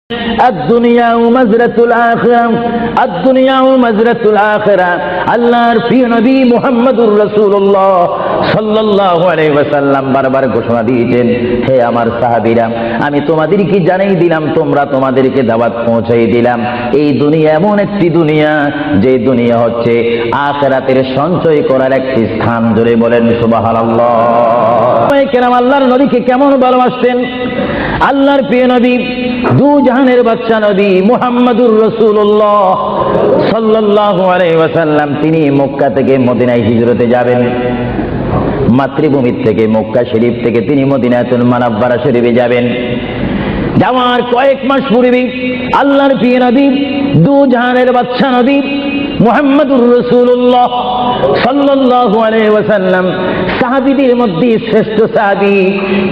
الدنيا مزرعة الآخرة الدنيا مزرعة الآخرة আল্লাহর প্রিয় নবী মুহাম্মদুর রাসূলুল্লাহ সাল্লাল্লাহু আলাইহি ওয়াসাল্লাম বারবার ঘোষণা দিয়েছেন, হে আমার সাহাবীরা, আমি তোমাদেরকে জানাই দিলাম, তোমরা তোমাদেরকে দাওয়াত পৌঁছাই দিলাম। এই দুনিয়া এমন একটি দুনিয়া, যে দুনিয়া হচ্ছে আখিরাতের সঞ্চয় করার একটি স্থান। জোরে বলেন সুবহানাল্লাহ। কেরাম আল্লাহর নবীকে কেমন ভালোবাসতেন। আল্লাহর প্রিয় নবী, দু জাহানের বাদশা নবী মুহাম্মদুর রাসূলুল্লাহ সাল্লাল্লাহু আলাইহি ওয়াসাল্লাম, তিনি মক্কা থেকে মদিনায় হিজরতে যাবেন। মাতৃভূমি থেকে মক্কা শরীফ থেকে তিনি মদিনাতুল মুনাওয়ারা শরীফে যাবেন। যাওয়ার কয়েক মাস পূর্বে আল্লাহর প্রিয় নবী, দু জাহানের বাদশা নবী মুহাম্মদুর রাসূলুল্লাহ সাল্লাল্লাহু আলাইহি ওয়াসাল্লাম, সাহাবীদের মধ্যে শ্রেষ্ঠ সাহাবী,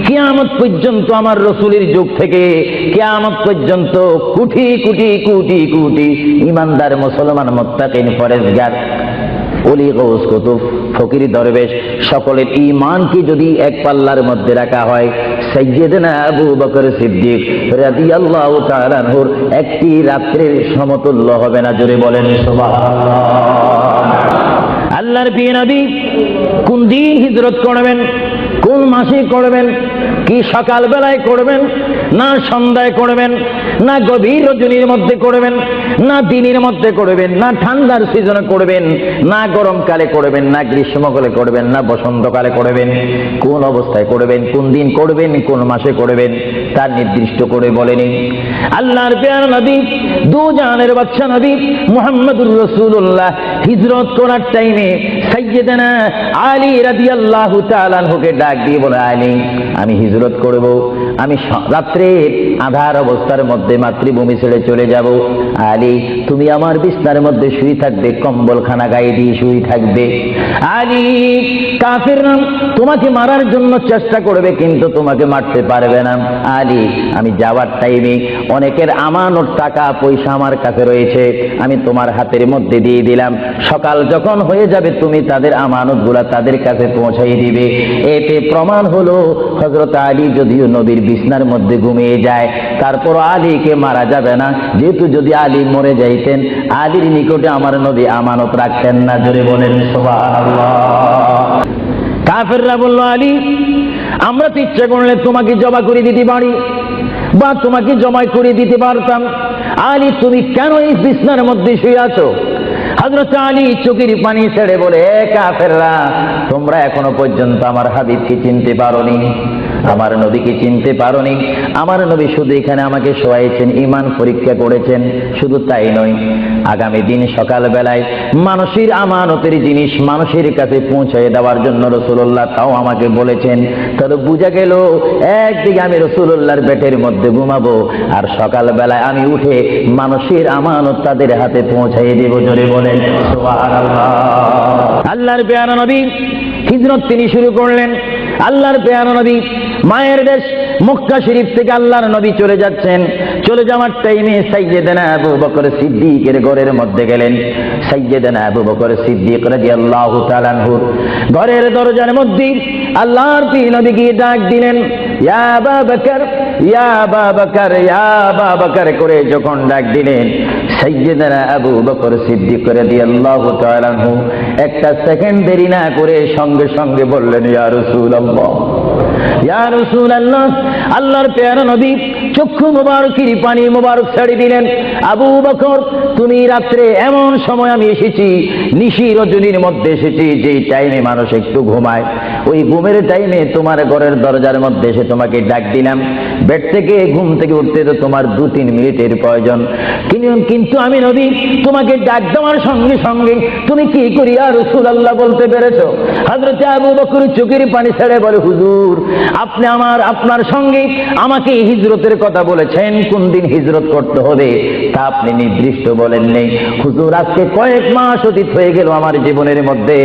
কিয়ামত পর্যন্ত আমার রাসূলের যুগ থেকে কিয়ামত পর্যন্ত কোটি কোটি কোটি কোটি ঈমানদার মুসলমান মুত্তাকিন পরেজগার ওলি গৌস কুতুব ফকির দরবেশ সকলের ঈমানকে যদি এক পাল্লার মধ্যে রাখা হয়, সাইয়্যিদনা আবু বকর সিদ্দিক রাদিয়াল্লাহু তাআলা আনহুর একটি রাত্রের সমতুল্য হবে না। জোরে বলেন সুবহানাল্লাহ। আল্লাহর প্রিয় নবী কোন দিন হিজরত করবেন, কোন মাসে করবেন, কি সকাল বেলায় করবেন, না সন্ধ্যায় করবেন, না গভীর রজনীর মধ্যে করবেন, না দিনের মধ্যে করবেন, না ঠান্ডার সিজনে করবেন, না গরমকালে করবেন, না গ্রীষ্মকালে করবেন, না বসন্তকালে করবেন, কোন অবস্থায় করবেন, কোন দিন করবেন, কোন মাসে করবেন, তার নির্দিষ্ট করে বলেনি। আল্লাহর প্রিয় নবী, দু জাহানের বাদশা নবী মুহাম্মদুর রাসূলুল্লাহ হিজরত করার টাইমে সাইয়্যিদানা আলী রাদিয়াল্লাহু তাআলা আনহুকে ডাক দিয়ে বলে, আলী, আমি হিজরত করব, আমি রাত্রে আঁধার অবস্থার মধ্যে মাতৃভূমি ছেড়ে চলে যাব। আলী, তুমি আমার বিছানার মধ্যে শুয়ে থাকবে, কম্বলখানা গায়ে দিয়ে শুয়ে থাকবে। আলী, কাফেররা তোমাকে মারার জন্য চেষ্টা করবে, কিন্তু তোমাকে মারতে পারবে না। আলী, আমি যাওয়ার টাইমে অনেকের আমানত টাকা পয়সা আমার কাছে রয়েছে, আমি তোমার হাতের মধ্যে দিয়ে দিলাম। সকাল যখন হয়ে যাবে তুমি তাদের আমানতগুলা তাদের কাছে পৌঁছাই দিবে। এতে প্রমাণ হলো হযরত আলী যদিও নবীর বিছানার মধ্যে ঘুমিয়ে যায়, তারপর আলীকে মারা যাবে না, যেহেতু যদি আলী মরে যাইতেন আলীর নিকটে আমার নবী আমানত রাখতেন না। জোরে বলেন সুবহানাল্লাহ। কাফেররা বলল, আলী, আমরা তো ইচ্ছা করলে তোমাকে জবা করে দিতে পারি বা তোমাকে জমাই করে দিতে পারতাম। আলী, তুমি কেন এই বিছানার মধ্যে শুয়ে আছো? হযরত আলী চোখের পানি ছেড়ে বলে, কাফেররা, তোমরা এখনো পর্যন্ত আমার হাবিবকে চিনতে পারোনি, আমার নবীকে চিনতে পারোনি। আমার নবী শুধু এখানে আমাকে শোয়াইছেন, ঈমান পরীক্ষা করেছেন। শুধু তাই নয়, আগামী দিন সকাল বেলায় মানুষের আমানতের জিনিস মানুষের কাছে পৌঁছায় দেওয়ার জন্য রাসূলুল্লাহ তাও আমাকে বলেছেন। তাহলে বোঝা গেল, একদিকে আমি রাসূলুল্লাহর পেটের মধ্যে ঘুমাবো, আর সকাল বেলায় আমি উঠে মানুষের আমানত তাদের হাতে পৌঁছাই দেব। জোরে বলেন সুবহানাল্লাহ। আল্লাহর প্রিয় নবী হিজরত তিনি শুরু করলেন। আল্লাহর প্রিয় নবী মায়ের দেশ মক্কা শরীফ থেকে আল্লাহর নবী চলে যাচ্ছেন। চলে যাওয়ার টাইমে সাইয়্যিদানা আবু বকর সিদ্দিকের ঘরের মধ্যে গেলেন। সাইয়্যিদানা আবু বকর সিদ্দিক রাদিয়াল্লাহু তাআলা আনহু ঘরের দরজার মধ্যে আল্লাহর প্রিয় নবী গিয়ে ডাক দিলেন, ইয়া আবু বকর, ইয়া আবু বকর, ইয়া আবু বকর করে যখন ডাক দিলেন, সাইয়্যিদানা আবু বকর সিদ্দিক রাদিয়াল্লাহু তাআলা আনহু একটা সেকেন্ড দেরি না করে সঙ্গে সঙ্গে বললেন, ইয়া রাসূলুল্লাহ, ইয়া রাসূলুল্লাহ। আল্লাহর প্রিয় নবী চক্ষু মোবারকের পানি মোবারক ছেড়ে দিলেন, আবু বকর, তুমি রাত্রে এমন সময় আমি এসেছি, নিশি রজনীর মধ্যে এসেছি, যেই টাইমে মানুষ একটু ঘুমায়, ওই ঘুমের টাইমে তোমার ঘরের দরজার মধ্যে এসে তোমাকে ডাক দিলাম। বেড থেকে ঘুম থেকে উঠতে তো তোমার 2-3 মিনিটের প্রয়োজন, কিন্তু আমি নবী তোমাকে ডাক দেওয়ার সঙ্গে সঙ্গে তুমি কি করি ইয়া রাসূলুল্লাহ বলতে পেরেছো? হযরত আবু বকর চোখের পানি ছেড়ে বলে, হুজুর, আপনি আপনার সঙ্গে আমাকে হিজরতের কথা বলেছেন, কোন দিন হিজরত করতে হবে তা আপনি নির্দিষ্ট বলেন নেই। হুজুর, আজকে কয়েক মাস অতীত হয়ে গেল আমার জীবনের মধ্যে,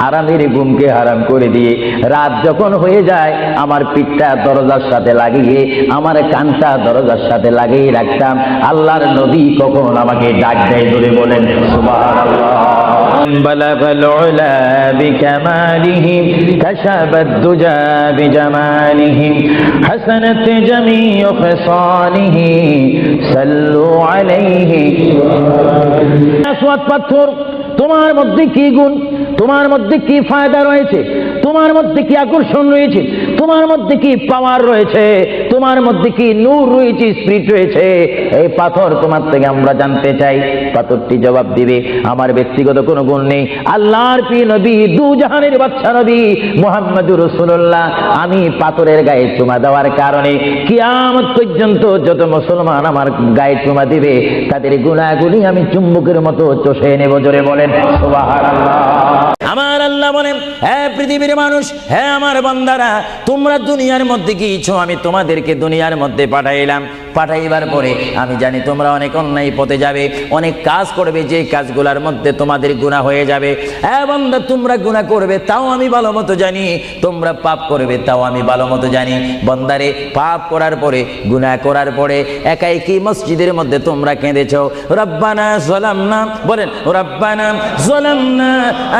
আরামের ঘুমকে হারাম করে দিয়ে রাত যখন হয়ে যায় আমার পিঠটা দরজার সাথে লাগিয়ে, আমার কানটা দরজার সাথে লাগিয়ে রাখতাম। আল্লাহর নবী কখন আমাকে ডাক দেয়, ধরে বলেন সুবহানাল্লাহ। بلغ العلا بكماله كشف الدجى بجماله حسنت جميع خصاله صلوا عليه। আসওয়াদ পাথর, তোমার মধ্যে কি গুণ, তোমার মধ্যে কি ফায়দা রয়েছে, তোমার মধ্যে কি আকর্ষণ রয়েছে, তোমার মধ্যে কি পাওয়ার রয়েছে, তোমার মধ্যে কি নূর রয়েছে, স্পিরিট রয়েছে, এই পাথর তোমার থেকে আমরা জানতে চাই। পাথরটি জবাব দিবে, আমার ব্যক্তিগত কোনো গুণ নেই, আল্লাহর প্রিয় নবী, দু জাহানের বাদশা নবী মুহাম্মদুর রাসূলুল্লাহ, আমি পাথরের গায়ে চুমা দেওয়ার কারণে কিয়ামত পর্যন্ত যত মুসলমান আমার গায়ে চুমা দিবে তাদের গুনাহগুলি আমি চুম্বকের মতো চষে নেব। জোরে বলেন সুবহানাল্লাহ। আমার আল্লাহ বলেন, হে পৃথিবীর মানুষ, হে আমার বান্দারা, তোমরা দুনিয়ার মধ্যে গিয়েছো, আমি তোমাদেরকে দুনিয়ার মধ্যে পাঠাইলাম। পাঠাইবার পরে আমি জানি তোমরা অনেক অন্যায় পথে যাবে, অনেক কাজ করবে, যে কাজগুলোর মধ্যে তোমাদের গুনাহ হয়ে যাবে। হে বান্দা, তোমরা গুনাহ করবে তাও আমি ভালো মতো জানি, তোমরা পাপ করবে তাও আমি ভালো মতো জানি। বান্দারে, পাপ করার পরে, গুনাহ করার পরে একাই কি মসজিদের মধ্যে তোমরা কেঁদেছো, রব্বানা যালামনা, বলেন রব্বানা যালামনা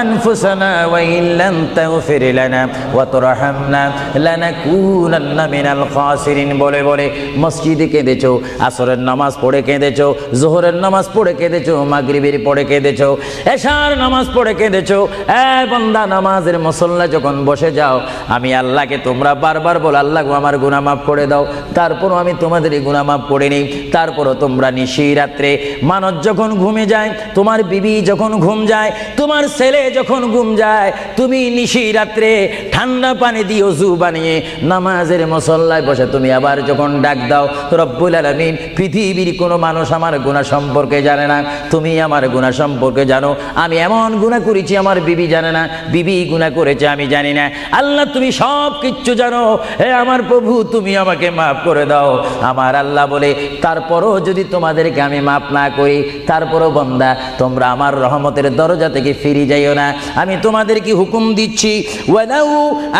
আনফুসানা ওয়া ইল্লাম তাগফির লানা ওয়া তারহামনা লানাকুনান্না মিনাল খাসিরিন বলে বলে মসজিদে কেঁদেছো, আসরের নামাজ পড়ে কেঁদেছো, যোহরের নামাজ পড়ে কেঁদেছো, মাগরিবের পড়ে কেঁদেছো, এশার নামাজ পড়ে কেঁদেছো। এ বান্দা, নামাজের মুসল্লা যখন বসে যাও, আমি আল্লাহকে তোমরা বারবার বল, আল্লাহ আমার গুনাহ মাফ করে দাও, তারপরও আমি তোমাদের গুনাহ মাফ করে নিই। তারপরও তোমরা নিশি রাত্রে, মানুষ যখন ঘুমে যায়, তোমার বিবি যখন ঘুম যায়, তোমার ছেলে যখন ঘুম যায়, তুমি নিশি রাত্রে ঠান্ডা পানি দিয়ে ওযু বানিয়ে নামাজের মুসল্লায় বসে তুমি আবার যখন ডাক দাও, রব্বুল আলামিন, পৃথিবীর কোনো মানুষ আমার গুনাহ সম্পর্কে জানে না, তুমি আমার গুনাহ সম্পর্কে জানো। আমি এমন গুনাহ করেছি আমার বিবি জানে না, বিবি গুনাহ করেছে আমি জানি না। আল্লাহ, তুমি সব কিচ্ছু জানো, হে আমার প্রভু, তুমি আমাকে মাফ করে দাও। আমার আল্লাহ বলে, তারপরও যদি তোমাদেরকে আমি মাফ না করি, তারপরও বান্দা, তোমরা আমার রহমতের দরজা থেকে ফিরে যাইও না। আমি তোমাদেরকে হুকুম দিচ্ছি, ওয়ালাউ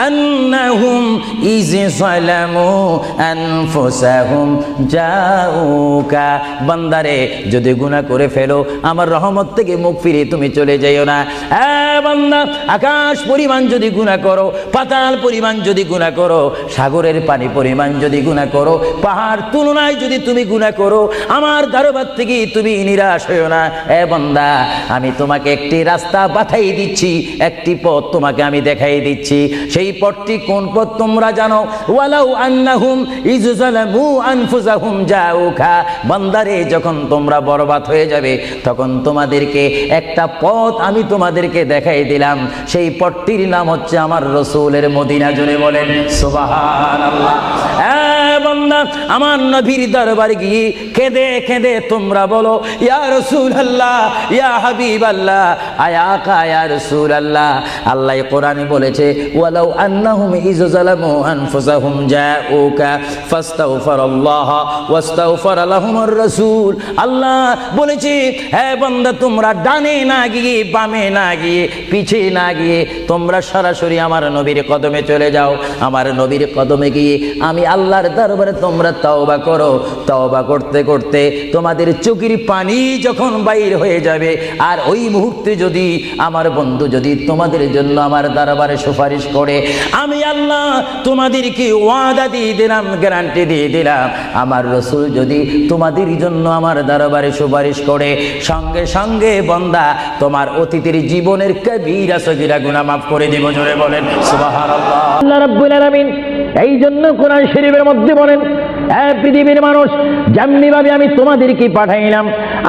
আন্নাহুম ইয যালামু আনফুসাহুম জাউকা, বান্দারে, যদি গুনাহ করে ফেলো, আমার রহমত থেকে মুখ ফিরে তুমি চলে যাইও না। বান্দা, আকাশ পরিমাণ যদি গুনাহ করো, পাতাল পরিমাণ যদি গুনাহ করো, সাগরের পানি পরিমাণ যদি গুনাহ করো, পাহাড় তুলনায় যদি তুমি গুনাহ করো, আমার দরবার থেকে তুমি নিরাশ হইও না। বান্দা, আমি তোমাকে একটি রাস্তা বাতাই দিচ্ছি, একটি পথ তোমাকে আমি দেখাই দিচ্ছি। সেই পথটি কোন পথ তোমরা জানো? ওয়ালাউ আন্নাহুম ইয যালামু আনফুসাহুম জাউকা, বান্দারে, যখন তোমরা বরবাদ হয়ে যাবে, তখন তোমাদেরকে একটা পথ আমি তোমাদেরকে দেখাই দিলাম। সেই পথটির নাম হচ্ছে আমার রাসূলের মদিনা। জোরে বলেন সুবহানাল্লাহ। বান্দা, আমার নবীর দরবারে গিয়ে কেঁদে কেঁদে তোমরা বলো, ইয়া রাসূলুল্লাহ, ইয়া হাবিবাল্লাহ, আয়া কা ইয়া রাসূলুল্লাহ। আল্লাহ কোরআনে বলেছে, ওয়ালাউ আন্নাহুম ইয যালামু আনফুসাহুম জাউকা ফাস্তাগফিরুল্লাহ ওয়াস্তাগফার লাহুমুর রাসূল। আল্লাহ বলেছে, হে বান্দা, তোমরা ডানে না গিয়ে, বামে না গিয়ে, পিছে না গিয়ে, তোমরা সরাসরি আমার নবীর কদমে চলে যাও। আমার নবীর কদমে গিয়ে আমি আল্লাহর দরবারে তোমরা তওবা করো। তওবা করতে করতে তোমাদের চোখের পানি যখন বাইর হয়ে যাবে, আর ওই মুহূর্তে যদি আমার বন্ধু যদি তোমাদের জন্য আমার দরবারে সুপারিশ করে, আমি আল্লাহ তোমাদেরকে ওয়াদা দিয়ে দিলাম, গ্যারান্টি দিয়ে দিলাম, আমার রাসূল যদি তোমাদের জন্য আমার দরবারে সুপারিশ করে, সঙ্গে সঙ্গে বান্দা, তোমার অতীতের জীবনের কবিরা সগীরা গুনাহ মাফ করে দেব। জোরে বলেন সুবহানাল্লাহ। আল্লাহ রাব্বুল আলামিন এই জন্য কোরআন শরীফের মধ্যে বলেন, হে পৃথিবীর মানুষ, যেমনি ভাবে আমি তোমাদেরকে পাঠাইলাম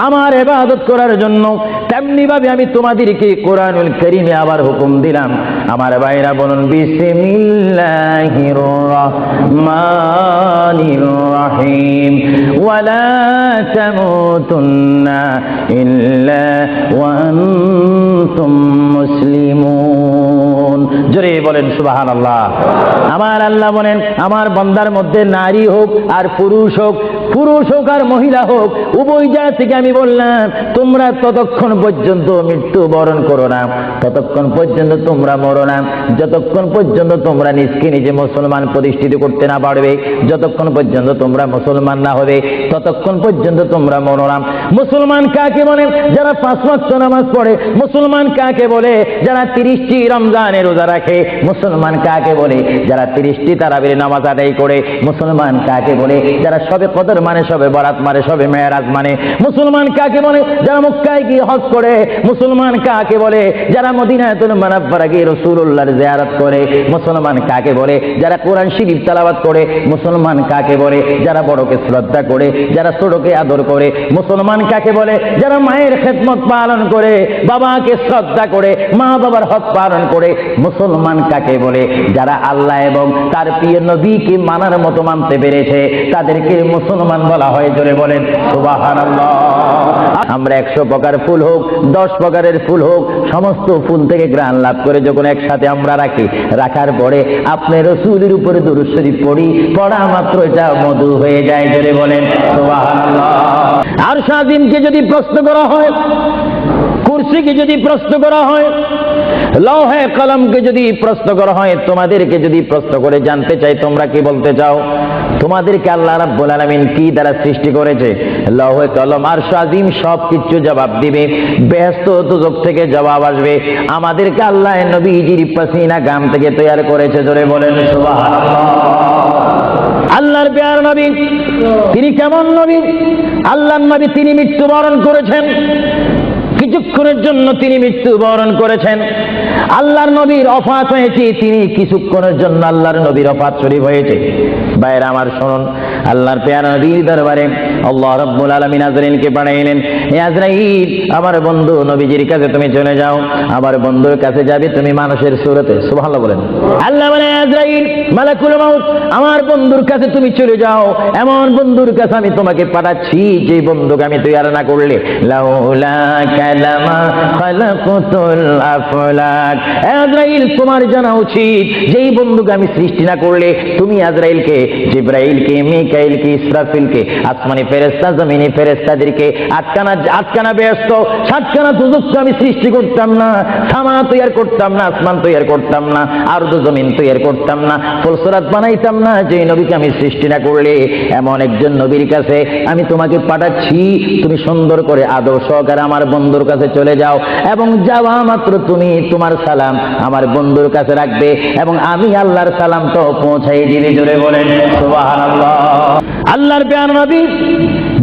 আমার ইবাদত করার জন্য, তেমনি ভাবে আমি তোমাদেরকে কোরআনুল কারীমে আবার হুকুম দিলাম। আমার ভাইরা বলুন, বিসমিল্লাহির রাহমানির রাহিম, ওয়ালা তামুতুন্না ইল্লা ওয়া আনতুম মুসলিমুন। তুসিবুন। জোরে বলেন সুবহানাল্লাহ। আমার আল্লাহ বলেন, আমার বান্দার মধ্যে নারী হোক আর পুরুষ হোক আর মহিলা হোক, উভয় জায়গা থেকে আমি বললাম তোমরা ততক্ষণ পর্যন্ত মৃত্যু বরণ করো না, ততক্ষণ পর্যন্ত তোমরা মরো না, যতক্ষণ পর্যন্ত তোমরা নিজকে নিজে মুসলমান প্রতিষ্ঠিত করতে না পারবে, যতক্ষণ পর্যন্ত তোমরা মুসলমান না হবে, ততক্ষণ পর্যন্ত তোমরা মরো না। মুসলমান কাকে বলে? যারা 5 ওয়াক্ত নামাজ পড়ে। মুসলমান কাকে বলে? যারা 30টি রমজানের রোজা রাখে। মুসলমান কাকে বলে? যারা 30টি তারাবির নামাজ আদায় করে। মুসলমান কাকে বলে? যারা সবে কদর মানে, সবে বরাত মানে, সবে মেরাজ মানে। মুসলমান কাকে বলে? যারা মক্কায় গিয়ে হজ করে। মুসলমান কাকে বলে? যারা মদিনাতুল মুনাওয়ারা গিয়ে রাসূলুল্লাহর জিয়ারত করে। মুসলমান কাকে বলে? যারা কোরআন শরীফ তেলাওয়াত করে। মুসলমান কাকে বলে? যারা বড়কে শ্রদ্ধা করে, যারা ছোটকে আদর করে। মুসলমান কাকে বলে? যারা মায়ের খেদমত পালন করে, বাবাকে শ্রদ্ধা করে, মা বাবার হক পালন করে। মুসলমান কাকে বলে? যারা আল্লাহ এবং তার প্রিয় নবীকে মানার মতো মানতে পেরেছে, তাদেরকে মুসলমান বলা হয়। জোরে বলেন সুবহানাল্লাহ। আমরা 100 প্রকার ফুল হোক, 10 প্রকারের ফুল হোক, সমস্ত ফুল থেকে ঘ্রাণ লাভ করে যখন একসাথে আমরা রাখি, রাখার পরে আপনি রাসূলের উপরে দুরূদ শরীফ পড়া মাত্র এটা মধু হয়ে যায়। জোরে বলেন সুবহানাল্লাহ। আর শাযিমকে যদি প্রশ্ন করা হয়, কুরসিকে যদি প্রশ্ন করা হয়, লৌহে কলমকে যদি প্রশ্ন করা হয়, তোমাদেরকে যদি প্রশ্ন করে জানতে চাই তোমরা কি বলতে চাও? তোমাদেরকে আল্লাহ রাব্বুল আলামিন কি দ্বারা সৃষ্টি করেছে? লৌহে কলম আর শাযিম সব কিছু জবাব দিবে। বেহেশত দুজক থেকে জবাব আসবে। আমাদেরকে আল্লাহ নবীজির পাসিনা গাম থেকে তৈরি করেছে। জোরে বলেন সুবহানাল্লাহ। আল্লাহর প্যার নবী, তিনি কেমন নবী? আল্লাহর নবী তিনি মৃত্যুবরণ করেছেন, কিছুক্ষণের জন্য তিনি মৃত্যুবরণ করেছেন। আল্লাহর নবীর ওফাত হয়েছে, তিনি কিছুক্ষণের জন্য আল্লাহর নবীর ওফাত শরীফ হয়েছে। ভাইরা আমার শুনুন, আল্লাহর প্যারা নবীর দরবারে আল্লাহ রাব্বুল আলামিন আজরাইলকে পাঠাইলেন। হে আজরাইল, আমার বন্ধু নবীজির কাছে তুমি চলে যাও। আমার বন্ধুর কাছে যাবে তুমি মানুষের সুরতে। সুবহানাল্লাহ বলেন। আল্লাহ বলে, আজরাইল মালাকুল মাউত, আমার বন্ধুর কাছে তুমি চলে যাও। এমন বন্ধুর কাছে আমি তোমাকে পাঠাচ্ছি যে বন্ধুকে আমি তৈরি না করলে লাউলা কালামা খালাকুতুল আফলাক। আজরাইল, তোমার জানা উচিত যেই বন্ধুকে আমি সৃষ্টি না করলে তুমি আজরাইলকে, জিবরাইলকে, মিকাইলকে, ইসরাফিলকে, আসমানি ফেরেশতা, জমিনি ফেরেশতাদেরকে আটকানা বেহেশত, 7খানা দুজক আমি সৃষ্টি করতাম না, সামা তৈরি করতাম না, আসমান তৈরি করতাম না, আরদ জমিন তৈরি করতাম না, ফুলসরাত বানাইতাম না যে নবীকে আমি সৃষ্টি না করলে। এমন একজন নবীর কাছে আমি তোমাকে পাঠাচ্ছি, তুমি সুন্দর করে আদর সহকারে আমার বন্ধুর কাছে চলে যাও এবং যাওয়া মাত্র তুমি তোমার সালাম আমার বন্ধুর কাছে রাখবে এবং আমি আল্লাহর সালামটা পৌঁছাই দিলে। জোরে বলেন সুবহানাল্লাহ। আল্লাহর প্যার নবী,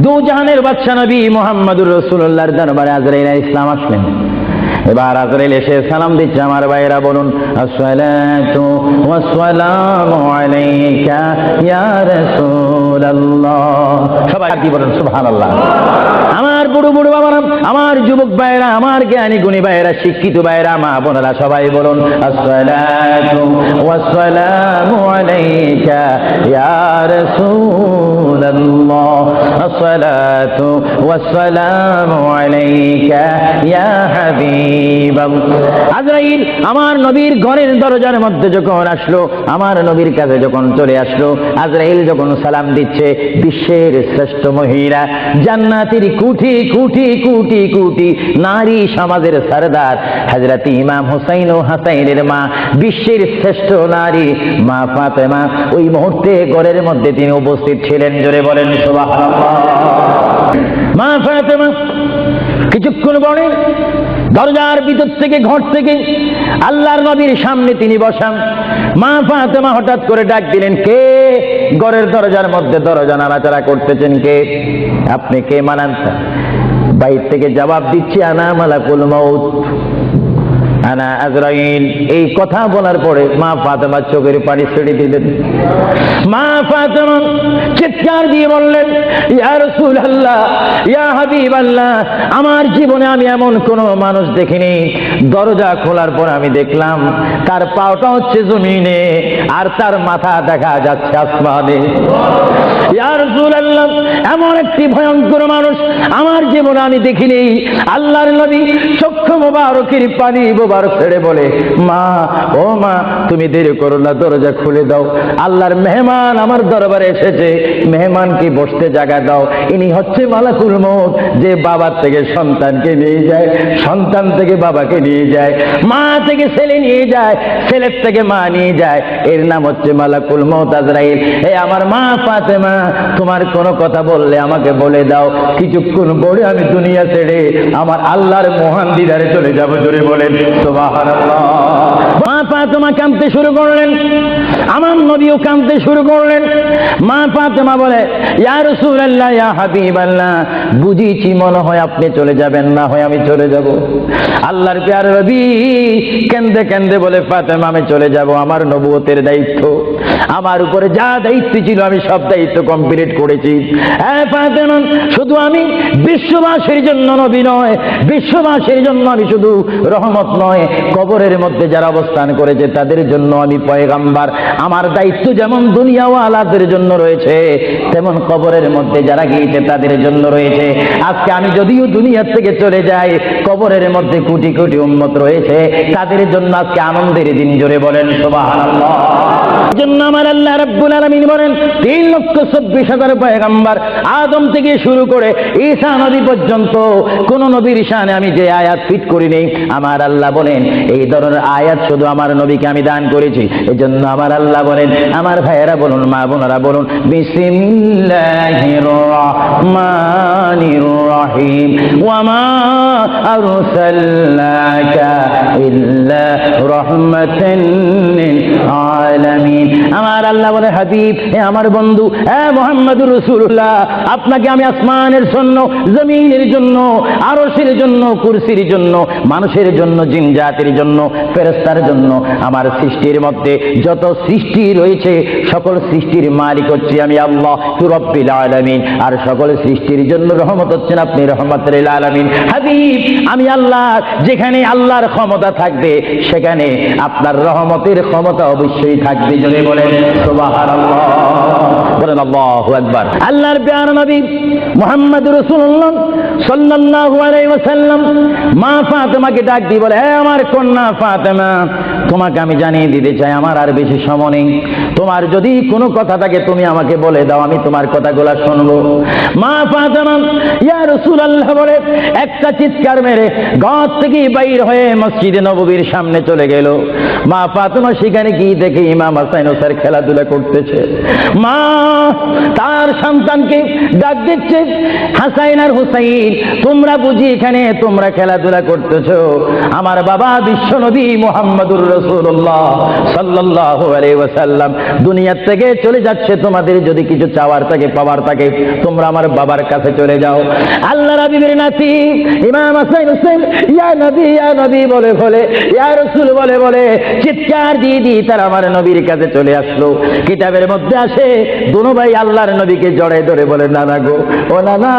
দু জাহানের বাদশা নবী মুহাম্মদুর রাসূলুল্লাহর দরবারে আজরাইল আলাইহিস সালাম আসলেন। এবার আজরাইল এসে সালাম দিচ্ছে। আমার ভাইরা বলুন, আসসালাতু ওয়াসসালামু আলাইকা ইয়া রাসূলুল্লাহ। সবাই কি বলেন সুবহানাল্লাহ। আমার বুড়ো বুড়ো বাবারা, আমার যুবক ভাইরা, আমার জ্ঞানী গুণী ভাইরা, শিক্ষিত ভাইরা, মা বোনেরা, সবাই বলুন আসসালাতু ওয়াসসালামু আলাইকা ইয়া রাসূলুল্লাহ, আসসালাতু ওয়াসসালামু আলাইকা ইয়া হাবিবাল্লাহ। আজরাইল আমার নবীর ঘরের দরজার মধ্যে যখন আসলো, আমার নবীর কাছে যখন চলে আসলো, আজরাইল যখন সালাম দিচ্ছে, বিশ্বের শ্রেষ্ঠ মহিলা, জান্নাতের কোটি কোটি কোটি কোটি নারী সমাজের সরদার হযরত ইমাম হুসাইন ও হাসাইনের মা, বিশ্বের শ্রেষ্ঠ নারী মা ফাতেমা ওই মুহূর্তে ঘরের মধ্যে তিনি উপস্থিত ছিলেন। জোরে বলেন সুবহানাল্লাহ। মা ফাতেমা কিছুক্ষণ পরে দরজার ভিতর থেকে, ঘর থেকে আল্লাহর নবীর সামনে তিনি বসান। মা ফাতেমা হঠাৎ করে ডাক দিলেন, কে? ঘরের দরজার মধ্যে দরজা নাড়াচাড়া করতেছেন কে? আপনি কে? মানান। বাইরে থেকে জবাব দিচ্ছি, আনা মালাকুল মাউত, আনা আজরাইল। এই কথা বলার পরে মা ফাতেমা চোখের পানি ছেড়ে দিলেন। মা ফাতেমা চিৎকার দিয়ে বললেন, ইয়া রাসূলুল্লাহ, ইয়া হাবিবাল্লাহ, আমার জীবনে আমি এমন কোন মানুষ দেখিনি, দরজা খোলার পর আমি দেখলাম তার পাওটা হচ্ছে জমিনে আর তার মাথা দেখা যাচ্ছে আসমানে। ইয়া রাসূলুল্লাহ, এমন একটি ভয়ঙ্কর মানুষ আমার জীবনে আমি দেখিনি। আল্লাহর নবী চক্ষু মোবারকের পানি মোবারক ছেড়ে বলে, মা, ও মা, তুমি দেরি করো না, দরজা খুলে দাও, আল্লাহর মেহমান আমার দরবারে এসেছে, মেহমানকে বসতে জায়গা দাও। ইনি হচ্ছে মালাকুল মউত, যে বাবার থেকে সন্তানকে নিয়ে যায়, সন্তান থেকে বাবাকে নিয়ে যায়, মা থেকে ছেলে নিয়ে যায়, ছেলের থেকে মা নিয়ে যায়, এর নাম হচ্ছে মালাকুল মউত আজরাইল। হে আমার মা ফাতেমা, তোমার কোনো কথা বললে আমাকে বলে দাও, কিছুক্ষণ পরে আমি দুনিয়া ছেড়ে আমার আল্লাহর মহান দিদারে চলে যাব। জোরে বলেন সুবহানাল্লাহ। মা ফাতেমা কাঁদতে শুরু করলেন, আমার নবীও কাঁদতে শুরু করলেন। মা ফাতেমা বলে, ইয়া রাসূলুল্লাহ, ইয়া হাবিবাল্লাহ, বুঝিছি মনে হয় আপনি চলে যাবেন, না হয় আমি চলে যাব। আল্লাহর প্যার নবী কেন্দে কেন্দে বলে, ফাতেমা, আমি চলে যাব, আমার নবুয়তের দায়িত্ব, আমার উপরে যা দায়িত্ব ছিল আমি সব দায়িত্ব কমপ্লিট করেছি। হ্যাঁ ফাতেমা, শুধু আমি বিশ্ববাসীর জন্য নবী নয়, বিশ্ববাসীর জন্য আমি শুধু রহমত নয়, কবরের মধ্যে যারা অবস্থান করেছে তাদের জন্য আমি পয়গাম্বার। আমার দায়িত্ব যেমন দুনিয়াওয়ালাদের জন্য রয়েছে, তেমন কবরের মধ্যে যারা গিয়েছে তাদের জন্য রয়েছে। আজকে আমি যদিও দুনিয়া থেকে চলে যাই, কবরের মধ্যে কোটি কোটি উম্মত রয়েছে, তাদের জন্য আজকে আনন্দের দিন। জোরে বলেন সুবহানাল্লাহ। জন্য আমার আল্লাহ রাব্বুল আলামিন বলেন, 3,24,000 পয়গাম্বার আদম থেকে শুরু করে ঈসা নবী পর্যন্ত কোন নবীর শানে আমি যে আয়াত ফিট করি নেই, আমার আল্লাহ বলেন এই ধরনের আয়াত শুধু আমার নবীকে আমি দান করেছি। এজন্য আমার আল্লাহ বলেন, আমার ভাইয়েরা বলুন, মা বোনেরা বলুন, বিসমিল্লাহির রহমানির রহিম, ওয়া মা আরসালনাকা ইল্লা রাহমাতান লিল আলামিন। আমার আল্লাহ বলে, হাবিব, হে আমার বন্ধু, হে মুহাম্মদুর রাসূলুল্লাহ, আপনাকে আমি আসমানের জন্য, জমিনের জন্য, আরশের জন্য, কুরসির জন্য, মানুষের জন্য, জিন জাতির জন্য, ফেরেশতার জন্য, আমার সৃষ্টির মধ্যে যত সৃষ্টি রয়েছে সকল সৃষ্টির মালিক হচ্ছে আমি আল্লাহ রব্বিল আলামিন। আর সকল সৃষ্টির জন্য রহমত হচ্ছেন আপনি রহমাতুল লিল আলামিন। হাবিব, আমি আল্লাহ, যেখানে আল্লাহর ক্ষমতা থাকবে সেখানে আপনার রহমতের ক্ষমতা অবশ্যই থাকবে। জোরে বলেন সুবহানাল্লাহ, বলেন আল্লাহু আকবার। আল্লাহর প্যারা নবী মুহাম্মদুর রাসূলুল্লাহ সাল্লাল্লাহু আলাইহি ওয়াসাল্লাম মা ফাতেমাকে ডাক দিয়ে বলে, হে আমার কন্যা ফাতেমা, তোমাকে আমি জানিয়ে দিতে চাই আমার আর বেশি সময় নেই, তোমার যদি কোনো কথা থাকে তুমি আমাকে বলে দাও, আমি তোমার কথাগুলো শুনবো। মা ফাতেমা ইয়া রাসূলুল্লাহ বলে একটা চিৎকার মেরে ঘর থেকে বাইর হয়ে মসজিদে নববীর সামনে চলে গেল। মা ফাতেমা সেখানে গিয়ে দেখে ইমাম হাসান হোসেন খেলাধুলা করতেছে। মা তার সন্তানকে ডাক দিচ্ছে, হাসাইন আর হুসাইন, তোমরা বুঝি এখানে তোমরা খেলাধুলা করতেছো? আমার বাবা বিশ্বনবী মুহাম্মদুর রাসূলুল্লাহ সাল্লাল্লাহু আলাইহি ওয়াসাল্লাম দুনিয়া থেকে চলে যাচ্ছে, তোমাদের যদি কিছু চাওয়ার থাকে, পাওয়ার থাকে, তোমরা আমার বাবার কাছে চলে যাও। আল্লাহ রাব্বির নাতি ইমাম হাসান হোসেন ইয়া নবী বলে বলে, ইয়া রাসূল বলে বলে চিৎকার দিয়ে দিয়ে তারা আমার নবীর কাছে চলে আসলো। কিতাবের মধ্যে আসে দুনো ভাই আল্লাহর নবীকে জড়ায় ধরে বলে, নানা গো, ও নানা,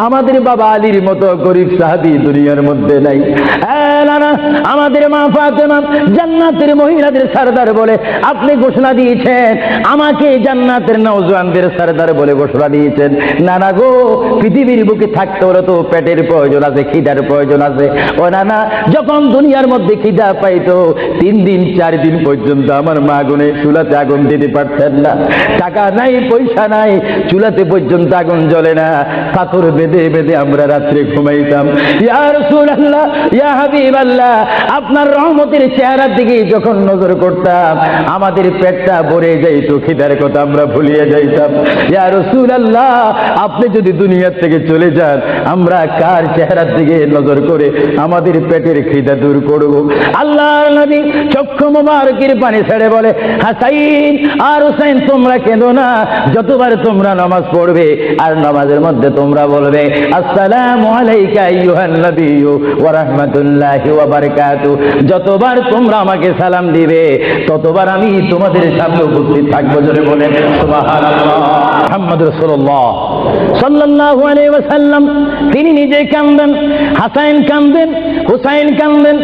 আমাদের বাবা আলীর মতো গরিব সাহাবী দুনিয়ার মধ্যে নাই। নানা, আমাদের মা ফাতেমা জান্নাতের মহিলাদের সরদার বলে আপনি ঘোষণা দিয়েছেন, আমাকে জান্নাতের নওজওয়ানদের সরদার বলে ঘোষণা দিয়েছেন। নানা গো, পৃথিবীর বুকে থাকতে হলে তো পেটের প্রয়োজন আছে, খিদার প্রয়োজন আছে। ও নানা, যখন দুনিয়ার মধ্যে খিদা পাইতো 3 দিন 4 দিন পর্যন্ত আমার মা গুনে চুলাতে আগুন দিতে পারতেন না। টাকা নাই, পয়সা নাই, চুলাতে পর্যন্ত আগুন জ্বলে না, পাথর বেঁধে বেঁধে আমরা রাত্রে ঘুমাইতাম। ইয়া রাসূলুল্লাহ, ইয়া হাবিবাল্লাহ, আপনার রহমতের চেহারার দিকে যখন নজর করতাম আমাদের পেটটা ভরে যাইত, খিদার কথা আমরা ভুলিয়ে যাইতাম। ইয়া রাসূলুল্লাহ, আপনি যদি দুনিয়া থেকে চলে যান, আমরা কার চেহারার দিকে নজর করে আমাদের পেটের খিদা দূর করব? আল্লাহর নবী চক্ষু মুবারকের পানি ছেড়ে বলে, হাসাইন আর হুসাইন, তোমরা কেঁদো না, যতবার তোমরা নামাজ পড়বে আর নামাজের মধ্যে তোমরা বলবে আসসালামু আলাইকা আইয়ুহান নবিয়্যু ওয়া রাহমাতুল্লাহি ওয়া বারাকাতুহু, যতবার তোমরা আমাকে আমাকে সালাম দিবে, ততবার আমি তোমাদের সামনে উপস্থিত থাকবো। জোরে বলেন সুবহানাল্লাহ। মুহাম্মদ রাসূলুল্লাহ সাল্লাল্লাহু আলাইহি ওয়াসাল্লাম তিনি নিজে কাঁদেন, হাসান কাঁদেন, হুসাইন কাঁদেন,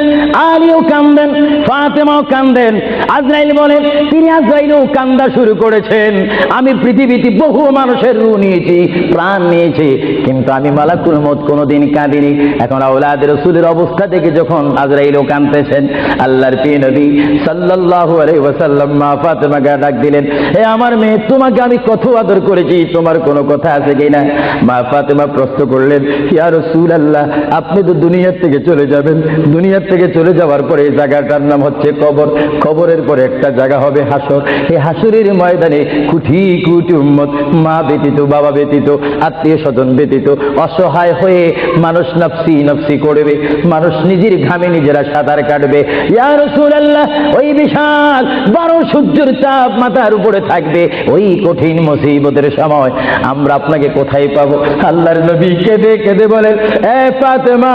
আলীও কাঁদেন, ফাতেমাও কাঁদেন। আজরাইল বলেন তিনি আজরাইলও কান্দা শুরু করেছেন। আমি পৃথিবীতে বহু মানুষের রূহ নিয়েছি, প্রাণ নিয়েছি, কিন্তু আমি মালাকুল মউত কোনোদিন কাঁদিনি। এখন আওলাদ রাসূলের অবস্থা থেকে যখন আজরাইলও কাঁদতেছেন, আল্লাহর প্রিয় নবী সাল্লাল্লাহু আলাইহি ওয়াসাল্লাম মা ফাতেমাকে ডাক দিলেন, হে আমার মেয়ে, তোমাকে আমি কত আদর করেছি, তোমার কোনো কথা আছে কিনা? মা ফাতেমা প্রশ্ন করলেন, ইয়া রাসূলুল্লাহ, আপনি তো দুনিয়া থেকে চলে যাবেন, দুনিয়া থেকে চলে যাওয়ার পরে এই জায়গাটার নাম হচ্ছে কবর, কবরের পরে একটা জায়গা হবে হাসর। এই হাসরের ময়দানে কোটি কোটি উম্মত, মা ব্যতীত, বাবা ব্যতীত, আত্মীয় স্বজন ব্যতীত অসহায় হয়ে মানুষ নফসি নফসি করবে, মানুষ নিজের ঘামে নিজেরা সাঁতার কাটবে। ইয়া রাসূলুল্লাহ, ওই বিশাল 12 সূর্যের তাপ মাথার উপরে থাকবে, ওই কঠিন মুসিবতের সময় আমরা আপনাকে কোথায় পাবো? আল্লাহর নবী কেঁদে কেঁদে বলেন, এ ফাতেমা,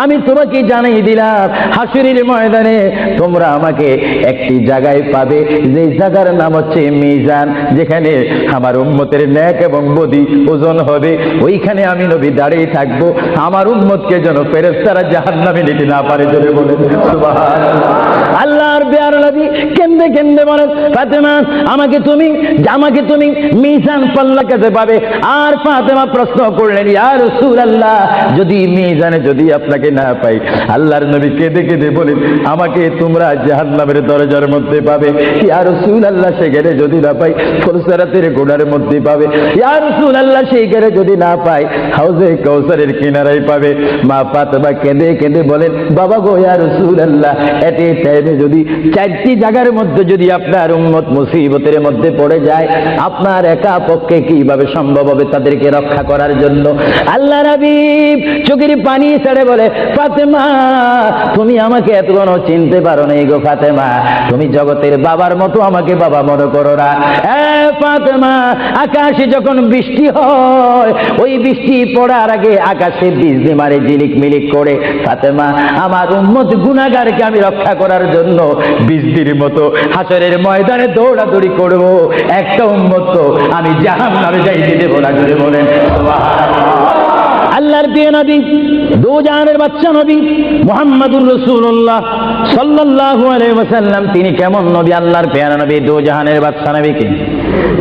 আমি তোমাকে জানাই দিলাম, হাসরের ময়দানে তোমরা আমাকে একটি জায়গায় পাবে, যে জায়গার নাম হচ্ছে মিজান, যেখানে আমার উম্মতের নেক এবং বদি ওজন হবে। ওইখানে আমি নবী দাঁড়িয়ে থাকবো, আমার উম্মতকে যেন ফেরেশতারা জাহান্নামে নিতে না পারে। জোরে বলেন সুবহানাল্লাহ। আল্লাহর প্রিয় নবী কেঁদে কেঁদে বলেন, ফাতেমা, আমাকে তুমি মিজান পাল্লা কাছে পাবে। আর ফাতেমা প্রশ্ন করলেন, ইয়া রাসূলুল্লাহ, যদি মিজানে যদি আপনাকে না পাই? আল্লাহর নবী কেঁদে কেঁদে বলেন, আমাকে তোমরা জাহান্নামের দরজার মধ্যে পাবে। ইয়া রাসূলুল্লাহ, সেখানে যদি না পাই ফুলসিরাতের গোড়ার মধ্যে পাবে। ইয়া রাসূলুল্লাহ, সেইখানে যদি না পাই হাউজে কাউসারের কিনারায় পাবে। মা ফাতেমা কেঁদে কেঁদে বলেন, বাবা গো, ইয়া রাসূলুল্লাহ, এতে টাইমে যদি 4টি জায়গার মধ্যে যদি আপনার উম্মত মুসিবতের মধ্যে পড়ে যায়, আপনার একা পক্ষে কিভাবে সম্ভব হবে তাদেরকে রক্ষা করার জন্য? আল্লাহ নবী চোখের পানি ছেড়ে বলে, ফাতেমা, তুমি আমাকে এতক্ষণও চিনতে পারো নাই গো ফাতেমা, তুমি জগতের বাবার মতো আমাকে বাবা মনে করো না। ফাতেমা, আকাশে যখন বৃষ্টি হয়, ওই বৃষ্টি পড়ার আগে আকাশে বিজলি মারে ঝিলিক মিলিক করে। ফাতেমা, আমার উম্মত গুনাহগারকে আমি রক্ষা করার জন্য বিজলির মতো হাসরের ময়দানে দৌড়াদৌড়ি করব, একটা উম্মত তো আমি জাহান্নামে যাইতে দেব না। জোরে বলেন সুবহানাল্লাহ। আল্লাহর প্রিয় নবী, দু জাহানের বাদশা নবী মুহাম্মদুর রাসূলুল্লাহ সাল্লাল্লাহু আলাইহি ওয়াসাল্লাম, তিনি কেমন নবী? আল্লাহর প্রিয় নবী, দু জাহানের বাদশা নবীকে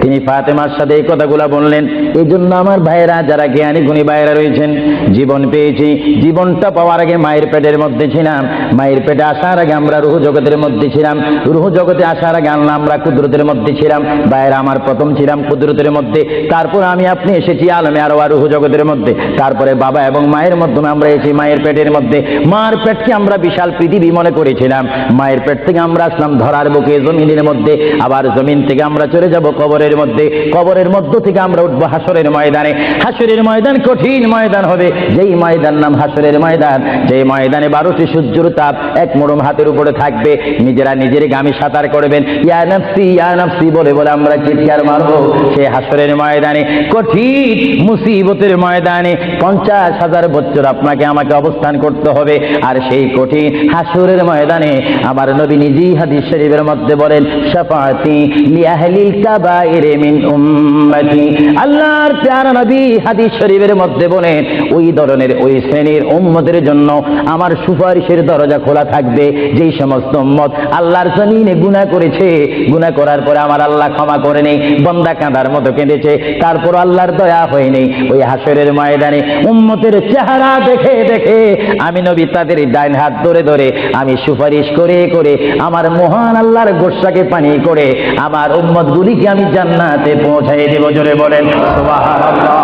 তিনি ফাতেমার সাথে এই কথাগুলো বললেন। এই জন্য আমার ভাইয়েরা, যারা জ্ঞানী গুণী ভাইয়েরা রয়েছেন, জীবন পেয়েছি, জীবনটা পাওয়ার আগে মায়ের পেটের মধ্যে ছিলাম, মায়ের পেটে আসার আগে আমরা রূহ জগতের মধ্যে ছিলাম, রূহ জগতে আসার আগে আল্লাহ আমরা কুদরতের মধ্যে ছিলাম। ভাইয়েরা আমার, প্রথম ছিলাম কুদরতের মধ্যে, তারপর আমি আপনি এসেছি আলমে আরওয়াহ রূহ জগতের মধ্যে, তারপরে বাবা এবং মায়ের মাধ্যমে আমরা এসেছি মায়ের পেটের মধ্যে। মার পেটকে আমরা বিশাল পৃথিবী মনে করেছিলাম, মায়ের পেট থেকে আমরা আসলাম ধরার বুকে জমিনের মধ্যে, আবার জমিন থেকে আমরা চলে যাব কবরের মধ্যে, কবরের মধ্য থেকে আমরা উঠবো হাসরের ময়দানে। হাসরের ময়দান কঠিন ময়দান হবে, যেই ময়দান নাম হাসরের ময়দান, যেই ময়দানে 12টি সূর্যের তাপ এক মোড়ম হাতের উপরে থাকবে। নিজেরা নিজের গামে সাঁতার করবেন, ইয়া নাফসি ইয়া নাফসি বলে বলে আমরা চিৎকার মারবো সেই হাসরের ময়দানে, কঠিন মুসিবতের ময়দানে। 50,000 বছর আপনাকে আমাকে অবস্থান করতে হবে। আর সেই কঠিন হাসরের ময়দানে আমার নবী নিজেই হাদিস শরীফের মধ্যে বলেন, শাফাআতি লিআহলিল কাবাইর মিন উম্মতি। আল্লাহর প্যারা নবী হাদিস শরীফের মধ্যে বলেন, ওই ধরনের ওই শ্রেণীর উম্মতের জন্য আমার সুপারিশের দরজা খোলা থাকবে, যেই সমস্ত উম্মত আল্লাহর জমিনে গুনাহ করেছে, গুনাহ করার পরে আমার আল্লাহ ক্ষমা করে নেই, বান্দা কাঁদার মতো কেঁদেছে, তারপর আল্লাহর দয়া হয়নি, ওই হাসরের ময়দানে উম্মতের চেহারা দেখে দেখে আমি নবী তাদের ডাইন হাত ধরে ধরে আমি সুপারিশ করে করে আমার মহান আল্লাহর গোসাকে পানি করে আমার উম্মতগুলিকে আমি জান্নাতে পৌঁছাই দেব। জোরে বলেন সুবহানাল্লাহ,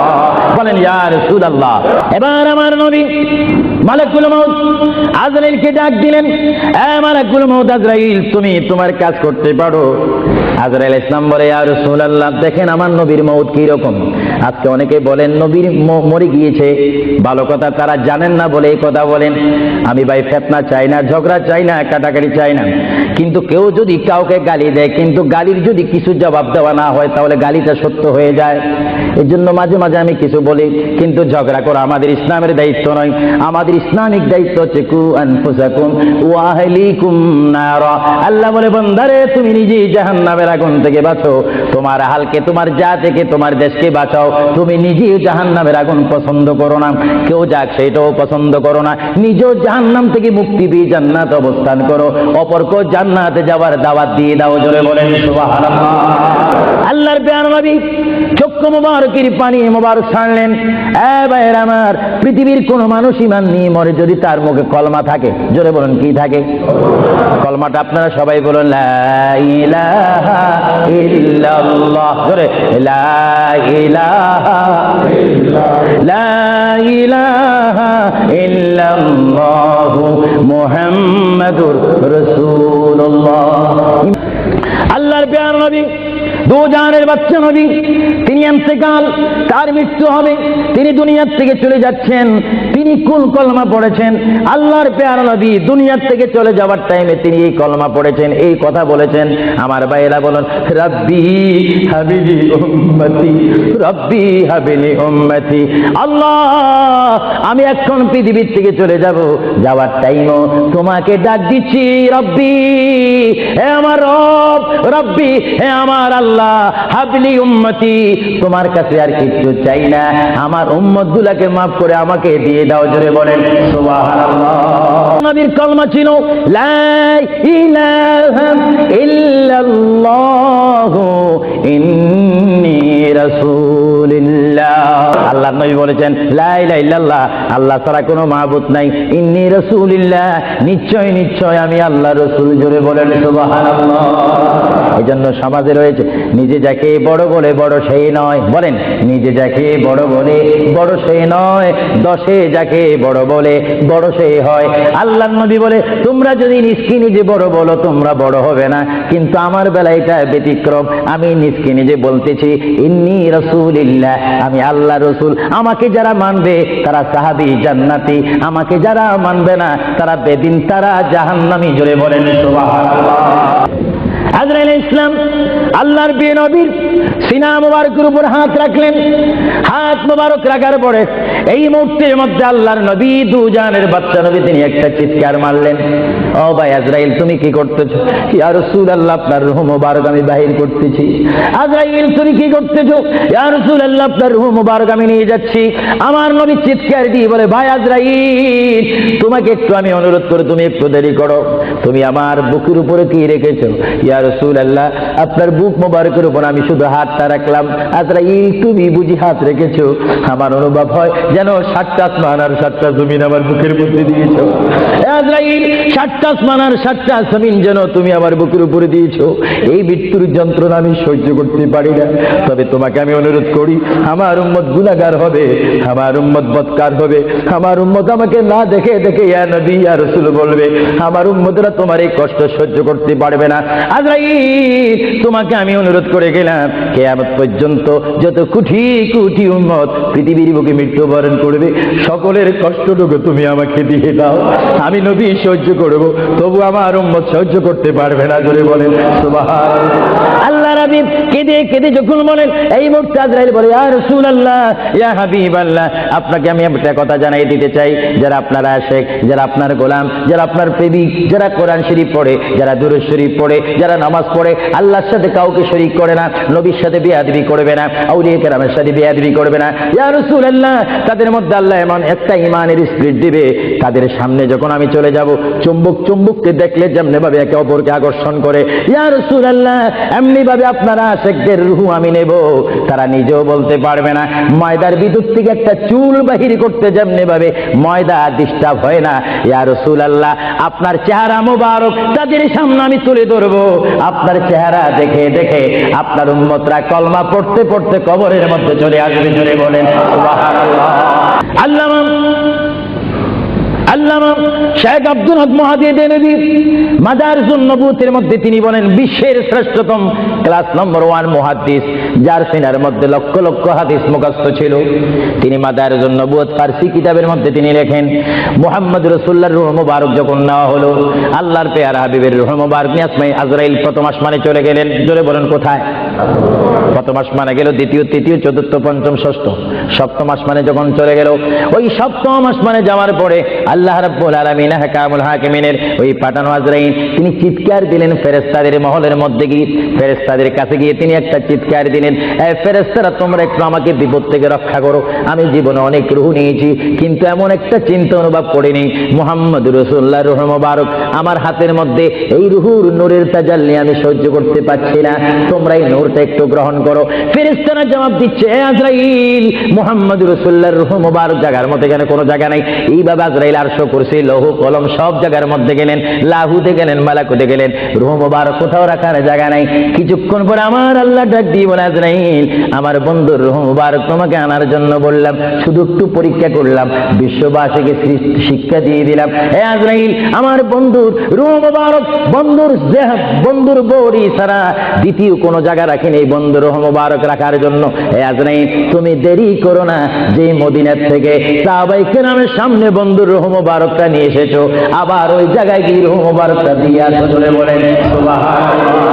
বলেন ইয়া রাসূলুল্লাহ। এবার আমার নবী মালাকুল মউত আজরাইলকে ডাক দিলেন, এ মালাকুল মউত আজরাইল, তুমি তোমার কাজ করতে পারো। আজরাইল ইসলাম বলে, ইয়া রাসূলুল্লাহ, দেখেন আমার নবীর মউত কি রকম। আজকে অনেকে বলেন নবীর মরে গিয়েছে, ভালো কথা, তারা জানেন না বলে এই কথা বলেন। আমি ভাই ফিতনা চাই না, ঝগড়া চাই না, কাটাকাটি চাই না, কিন্তু কেউ যদি কাউকে গালি দেয়, কিন্তু গালির যদি কিছু জবাব দেওয়া না হয়, তাহলে গালিটা সত্য হয়ে যায়। এর জন্য মাঝে মাঝে আমি কিছু বলি, কিন্তু ঝগড়া করা আমাদের ইসলামের দায়িত্ব নয়। আমাদের ইসলামিক দায়িত্ব হচ্ছে কু আনফুসাকুম ওয়া আহলিকুম নারা। আল্লাহ বলে, বান্দারে তুমি নিজেই জাহান্নামের আগুন থেকে বাঁচো, তোমার আহলকে, তোমার জাতিকে, তোমার দেশকে বাঁচাও। তুমি নিজেই জাহান্নামের আগুন পছন্দ করো না, কেউ যাক সেটাও পছন্দ করো না, নিজেও জাহান্নাম থেকে মুক্তি পেয়ে জান্নাতে অবস্থান করো, অপরকেও জান্নাতে যাওয়ার দাওয়াত দিয়ে দাও। জোরে বলেন সুবহানাল্লাহ। আল্লাহর প্যারা নবী চক্ষু মুবারকের পানি মুবারক ছাড়লেন। ভাইয়ের আমার, পৃথিবীর কোন মানুষ ঈমান নিয়ে মরে যদি তার মুখে কলমা থাকে, জোরে বলেন কি থাকে? কলমাটা আপনারা সবাই বলুন, লা ইলাহা ইল্লাল্লাহ। জোরে, লা ইলাহা লা ইলাহা ইল্লাল্লাহু মুহাম্মাদুর রাসূলুল্লাহ। আল্লাহর প্যারা নবী, দুজানের বাচ্চা নবী, তিনি ইন্তেকাল, তার মৃত্যু হবে, তিনি দুনিয়ার থেকে চলে যাচ্ছেন। তিনি কোন কলমা পড়েছেন? আল্লাহর প্যারা নবী দুনিয়ার থেকে চলে যাওয়ার টাইমে তিনি এই কলমা পড়েছেন, এই কথা বলেছেন। আমার ভাইয়েরা বলুন, রাব্বি হাবিলি উম্মতি, রাব্বি হাবিলি উম্মতি। আল্লাহ, আমি এখন পৃথিবীর থেকে চলে যাব, যাওয়ার টাইমও তোমাকে ডাক দিচ্ছি, রব্বি, হে আমার রব, রব্বি, হে আমার আল্লাহ, হাবলি উম্মতি, তোমার কাছে আর কিছু চাই না, আমার উম্মতগুলোকে মাফ করে আমাকে দিয়ে দাও। জোরে বলেন সুবহানাল্লাহ। নবীর কলমা ছিল লা ইলাহা ইল্লাল্লাহু ইন্নী রাসূলুল্লাহ। আল্লাহর নবী বলেছেন, লা ইলাহা ইল্লাল্লাহ, আল্লাহ ছাড়া কোনো মাবুদ নাই, ইন্নী রাসূলুল্লাহ, নিশ্চয় নিশ্চয় আমি আল্লাহর রাসূল। জোরে বলেন সুবহানাল্লাহ। এই জন্য সমাজে রয়েছে, নিজে যাকে বড় বলে বড় সেই নয়, বলেন, নিজে যাকে বড় বলে বড় সেই নয়, দশে যাকে বড় বলে বড় সেই হয়। আল্লাহর নবী বলে, তোমরা যদি নিজকে নিজে বড় বলো তোমরা বড় হবে না, কিন্তু আমার বেলা এটা ব্যতিক্রম। আমি নিজকে নিজে বলতেছি ইন্নী রাসূলুল্লাহ, আমি আল্লাহর রাসূল। আমাকে যারা মানবে তারা সাহাবী জান্নাতি, আমাকে যারা মানবে না তারা বেদিন, তারা জাহান্নামী। জোরে বলেন সুবহানাল্লাহ। আজরাইল ইসলাম আল্লাহর প্রিয় নবীর সিনা মুবারকের উপর হাত রাখলেন। হাত মুবারক রাখার পরে এই মুহূর্তের মধ্যে আল্লাহর নবী, দুজানের বাচ্চা নবী, তিনি একটা চিৎকার মারলেন, ও ভাই আজরাইল, তুমি কি করতেছো? ইয়া রাসূলুল্লাহ, আপনার রূহ মুবারক আমি বাহির করতেছি। আজরাইল, তুমি কি করতেছো? ইয়া রাসূলুল্লাহ, আপনার রূহ মুবারক আমি নিয়ে যাচ্ছি। আমার নবী চিৎকার দিয়ে বলে, ভাই আজরাইল, তোমাকে একটু আমি অনুরোধ করি, তুমি একটু দেরি করো, তুমি আমার বুকের উপরে কি রেখেছো? ইয়া রাসূলুল্লাহ, আপনার বুক মুবারকের উপর আমি শুধু হাতটা রাখলাম। আজরাইল, তুমি বুঝি হাত রেখেছো? আমার অনুভব হয় যেন 7টা আসমান আর 7টা জমিন আমার বুকের মধ্যে দিয়েছো। আজরাইল, 7টা আসমান আর 7টা জমিন যেন তুমি আমার বুকের উপরে দিয়েছো। এই মৃত্যুর যন্ত্রণা আমি সহ্য করতে পারি না। তবে তোমাকে আমি অনুরোধ করি, আমার উম্মত গুনাহগার হবে, আমার উম্মত বদকার হবে, আমার উম্মত আমাকে না দেখে দেখে ইয়া নবী ইয়া রাসূল বলবে, আমার উম্মতরা তোমার এই কষ্ট সহ্য করতে পারবে না। আজরাইল, তোমাকে আমি অনুরোধ করে গেলাম, কিয়ামত পর্যন্ত যত কোটি কোটি উম্মত পৃথিবীর বুকে মৃত্যুবরণ করবে, সকলের কষ্টটুকু তুমি আমাকে দিয়ে দাও, আমি নবী সহ্য করব, তবু আমার উম্মত সহ্য করতে পারবে না। জোরে বলেন সুবহানাল্লাহ। আল্লাহ নবী কেঁদে কেঁদে যখন বলেন, এই মুহূর্তে আজরাইল বলে, ইয়া রাসূলুল্লাহ, ইয়া হাবিবাল্লাহ, আপনাকে আমি একটা কথা জানাই দিতে চাই, যারা আপনার আশিক, যারা আপনার গোলাম, যারা আপনার প্রেমিক, যারা কোরআন শরীফ পড়ে, যারা দুরূদ শরীফ পড়ে, যারা নামাজ পড়ে, আল্লাহর সাথে কাউকে শরীক করে না, নবীর সাথে বেয়াদবি করবে না, আউলিয়া কেরামের সাথে বেয়াদবি করবে না, ইয়া রাসূলুল্লাহ, তাদের মধ্যে আল্লাহ এমন একটা ঈমানের স্পিরিট দিবে, তাদের সামনে যখন আমি চলে যাব, চুম্বক চুম্বককে দেখলে যেমনি ভাবে একে অপরকে আকর্ষণ করে, ইয়া রাসূলুল্লাহ, এমনি ভাবে আপনারা আশিকদের রূহ আমি নেব, তারা নিজেও বলতে পারবে না। ময়দার ভিতর থেকে একটা চুল বাহির করতে যেমনি ভাবে ময়দা ডিস্টার্ব হয় না, ইয়া রাসূলুল্লাহ, আপনার চেহারা মুবারক তাদের সামনে আমি তুলে ধরবো, আপনার চেহারা দেখে দেখে আপনার উম্মতরা কলমা পড়তে পড়তে কবরের মধ্যে চলে আসবে। জোরে বলেন সুবহানাল্লাহ। আল্লামা শেখ আব্দুল হক মুহাদ্দিদ নবী মাদারিসুন নবুয়তের মধ্যে তিনি বলেন বিশ্বের শ্রেষ্ঠতম ক্লাস নম্বর 1 মুহাদ্দিস, যার সিনার মধ্যে লক্ষ লক্ষ হাদিস মুখস্থ ছিল। তিনি মাদারিসুন নবুয়ত ফারসি কিতাবের মধ্যে তিনি লেখেন, মুহাম্মদ রাসূলুল্লাহর রূহ মুবারক যখন নেওয়া হলো, আল্লাহর পেয়ারা হাবিবের রূহ মুবারক নিয়ে আসমানে আজরাইল প্রথম আসমানে চলে গেলেন। জোরে বলেন কোথায়? প্রথম আসমানে গেল, দ্বিতীয়, তৃতীয়, চতুর্থ, পঞ্চম, ষষ্ঠ, সপ্তম আসমানে যখন চলে গেল, ওই সপ্তম আসমানে যাওয়ার পরে আল্লাহ রাব্বুল আলামিন হাকামুল হাকিমিনের ওই পাঠানো আজরাইল তিনি চিৎকার দিলেন ফেরেশতাদের মহলের মধ্যে গিয়ে, ফেরেশতাদের কাছে গিয়ে তিনি একটা চিৎকার দিলেন, এ ফেরেশতারা তোমরা একটু আমাকে বিপদ থেকে রক্ষা করো। আমি জীবনে অনেক রূহ নিয়েছি, কিন্তু এমন একটা চিন্তা অনুভব করিনি মুহাম্মদ রাসূলুল্লাহর রূহ মুবারক আমার হাতের মধ্যে, এই রূহুর নূরের তাজাল্লি আমি সহ্য করতে পারছি না, তোমরা এই নূরটা একটু গ্রহণ করো। ফেরেশতারা জবাব দিচ্ছে, এ আজরাইল, মুহাম্মদ রাসূলুল্লাহর রূহ মুবারক জায়গার মধ্যে এখানে কোনো জায়গা নাই। এইভাবে আজরাইল আরশ কুরসি লৌহ কলম সব জায়গার মধ্যে গেলেন, লাহুতে গেলেন, মালাকুতে গেলেন, রূহ মুবারক কোথাও রাখার জায়গা নাই। কিছুক্ষণ পরে আমার আল্লাহ ডাক দিয়ে বলে, আজরাইল, আমার বন্ধুর রূহ মুবারক তোমাকে আনার জন্য বললাম, শুধু একটু পরীক্ষা করলাম, বিশ্ববাসীকে শিক্ষা দিয়ে দিলাম। এ আজরাইল, আমার বন্ধুর রূহ মুবারক বন্ধুর বড়ি ছাড়া দ্বিতীয় কোনো জায়গা রাখিনি এই বন্ধুর রূহ মুবারক রাখার জন্য। এ আজরাইল, তুমি দেরি করো না, যে মদিনার থেকে সাহাবায়ে কেরামের সামনে বন্ধুর রূহ মুবারকটা নিয়ে এসেছো, আবার ওই জায়গায় গিয়ে রূহ মুবারকটা দিয়ে আসো। জোরে বলেন সুবহানাল্লাহ।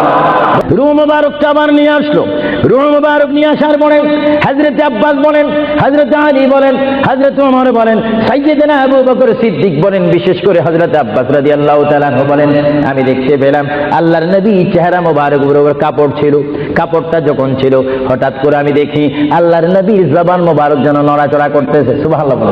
রূহ মুবারকটা আবার নিয়ে আসলো। রূহ মুবারক নিয়ে আসার পরে হযরত আব্বাস বলেন, হযরত আলী বলেন, হযরত ওমর বলেন, সাইয়্যিদনা আবু বকর সিদ্দিক বলেন, বিশেষ করে হযরত আব্বাস রাদিয়াল্লাহু তাআলা আনহু বলেন, আমি দেখতে পেলাম আল্লাহর নবী চেহারা মোবারক উপর কাপড় ছিল। কাপড়টা যখন ছিল, হঠাৎ করে আমি দেখি আল্লাহর নবীর জবান মোবারক যেন নড়াচড়া করতেছে। সুবহানাল্লাহ।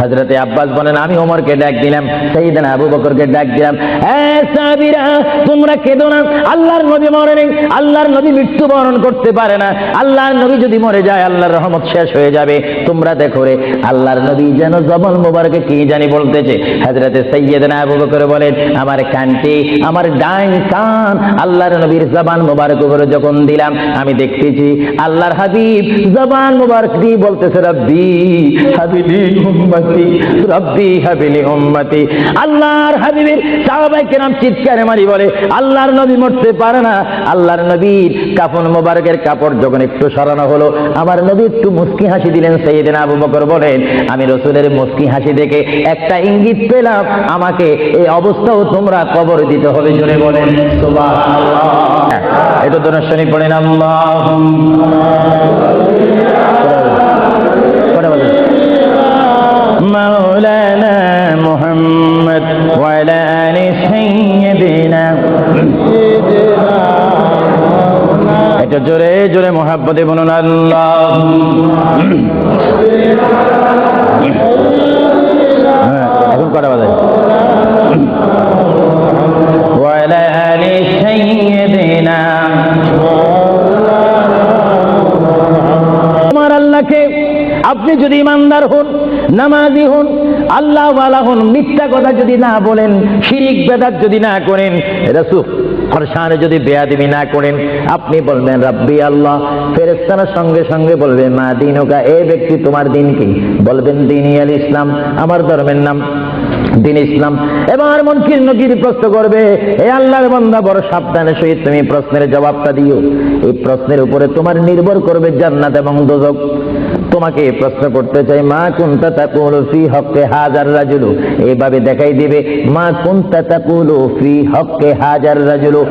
হযরতে আব্বাস বলেন, আমি ওমরকে ডাক দিলাম, সাইয়্যিদনা আবু বকরকে ডাক দিলাম, এ সাহাবীরা, তোমরা কেঁদো না, আল্লাহর নবী মরে নেই, আল্লাহর নবী মৃত্যুবরণ করতে পারে না, আল্লাহর নবী যদি মরে যায় আল্লাহর রহমত শেষ হয়ে যাবে। তোমরা দেখো রে, আল্লাহর নবী যেন জবান মোবারকে কি জানি বলতেছে। হযরতে সাইয়্যিদনা আবু বকর বলেন, আমার কানটি, আমার ডাইন কান আল্লাহর নবীর জবান মোবারক উপরে যখন দিলাম, আমি দেখতেছি আল্লাহর হাবিব জবান মোবারক দিয়ে বলতেছে, রব্বি হাবিলি উম্মতি, রব্বি হাবিলি উম্মতি। আল্লাহর হাবিবের সাহাবায়ে কেরাম চিৎকারে মারি বলে, আল্লাহর নবী মরতে পারে না। আল্লাহর নবীর কাফন মোবারকের কাপড় যখন একটু সরানো হলো, আমার নবী একটু মুস্কি হাসি দিলেন। সাইয়্যিদনা আবু বকর বলেন, আমি রাসূলের মুস্কি হাসি দেখে একটা ইঙ্গিত পেলাম, আমাকে এই অবস্থাও তোমরা কবর দিতে হবে। জোরে বলেন সুবহানাল্লাহ। এটা তো শরীফ পড়েন, মাওলানা মুহাম্মদ ওয়া আলা আলি সাইয়্যিদিনা। এটা জোরে জোরে মুহাব্বতে বলুন, আল্লাহ। এখন কটা বাজে? ওয়া আলা আলি সাইয়্যিদিনা। আমার আল্লাহকে আপনি যদি ইমানদার হন, নামাজি হন, আল্লাহ ওয়ালা হন, মিথ্যা কথা যদি না বলেন, শিরিক বেদাত যদি না করেন, রাসূল শানে যদি বেয়াদবি না করেন, আপনি বলবেন রাব্বি আল্লাহ, ফেরেশতারা সঙ্গে সঙ্গে বলবে মা দীনুকা, এই ব্যক্তি তোমার দিন কি? বলবেন দীনি আল ইসলাম, আমার ধর্মের নাম দিন ইসলাম। এবার মুনকির নকির প্রশ্ন করবে, হে আল্লাহর বান্দা, বড় সাবধানের সহিত তুমি প্রশ্নের জবাবটা দিও। এই প্রশ্নের উপরে তোমার নির্ভর করবে জান্নাত এবং দোজখ। তোমাকে প্রশ্ন করতে চাই, মা কুনতা তাকুলু ফি হক্কে হাজার রাজুলু, এইভাবে দেখাই দিবে মা কুনতা তাকুলু ফি হক্কে হাজার রাজুলু।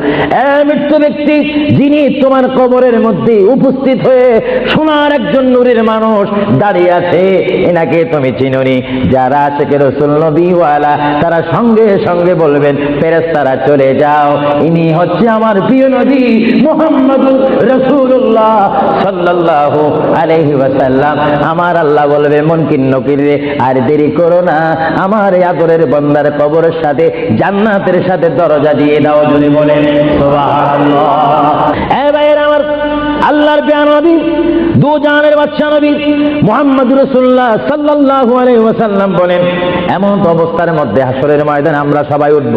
মৃত্যু ব্যক্তি যিনি তোমার কবরের মধ্যে উপস্থিত হয়ে সোনার একজন নূরের মানুষ দাঁড়িয়ে আছে, এনাকে তুমি চিনোনি? যারা আশিকে রাসূল নবী ওয়ালা, তারা সঙ্গে সঙ্গে বলবেন ফেরেশতারা চলে যাও, ইনি হচ্ছে আমার প্রিয় নবী মুহাম্মদুর রাসূলুল্লাহ সাল্লাল্লাহু আলাইহি ওয়াসাল্লাম। আমার আল্লাহ বলবে মুনকির নকির রে, আর দেরি করো না, আমার এই আদরের বান্দার কবরের সাথে জান্নাতের সাথে দরজা দিয়ে দাও। যদি বলেন সুবহানাল্লাহ। এ ভাইরা আমার, আল্লাহর প্রিয় নবী, দু জাহানের বাদশা নবী মুহাম্মদ রাসূলুল্লাহ সাল্লাল্লাহু আলাইহি ওয়াসাল্লাম বলেন, এমন অবস্থার মধ্যে হাসরের ময়দানে আমরা সবাই উঠব।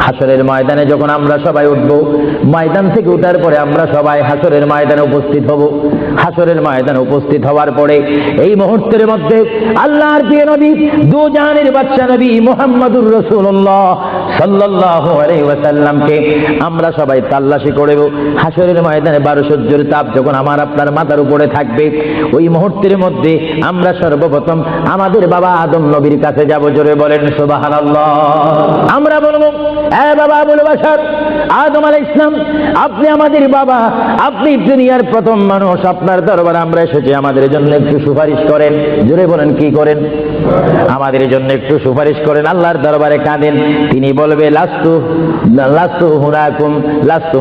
হাসরের ময়দানে যখন আমরা সবাই উঠব, ময়দান থেকে উঠার পরে আমরা সবাই হাসরের ময়দানে উপস্থিত হব। হাসরের ময়দানে উপস্থিত হওয়ার পরে এই মুহূর্তের মধ্যে আল্লাহর প্রিয় নবী, দু জাহানের বাদশা নবী মুহাম্মদুর রাসূলুল্লাহ সাল্লাল্লাহু আলাইহি ওয়াসাল্লামকে আমরা সবাই তাল্লাশি করব। হাসরের ময়দানে 12 সূর্যের তাপ যখন আমার আপনার মাথার উপরে থাকবে, ওই মুহূর্তের মধ্যে আমরা সর্বপ্রথম আমাদের বাবা আদম নবীর কাছে যাব। জোরে বলেন সুবহানাল্লাহ। আমরা বলবো, এ বাবা আবুল বাশার, আদম আলাইহিস সালাম, আপনি আমাদের বাবা, আপনি দুনিয়ার প্রথম মানুষ, আপনার দরবারে আমরা এসেছি, আমাদের জন্য একটু সুপারিশ করেন। জোরে বলেন, কি করেন? আমাদের জন্য একটু সুপারিশ করেন। আল্লাহর দরবারে কাঁদেন। তিনি বলবে লাস্তু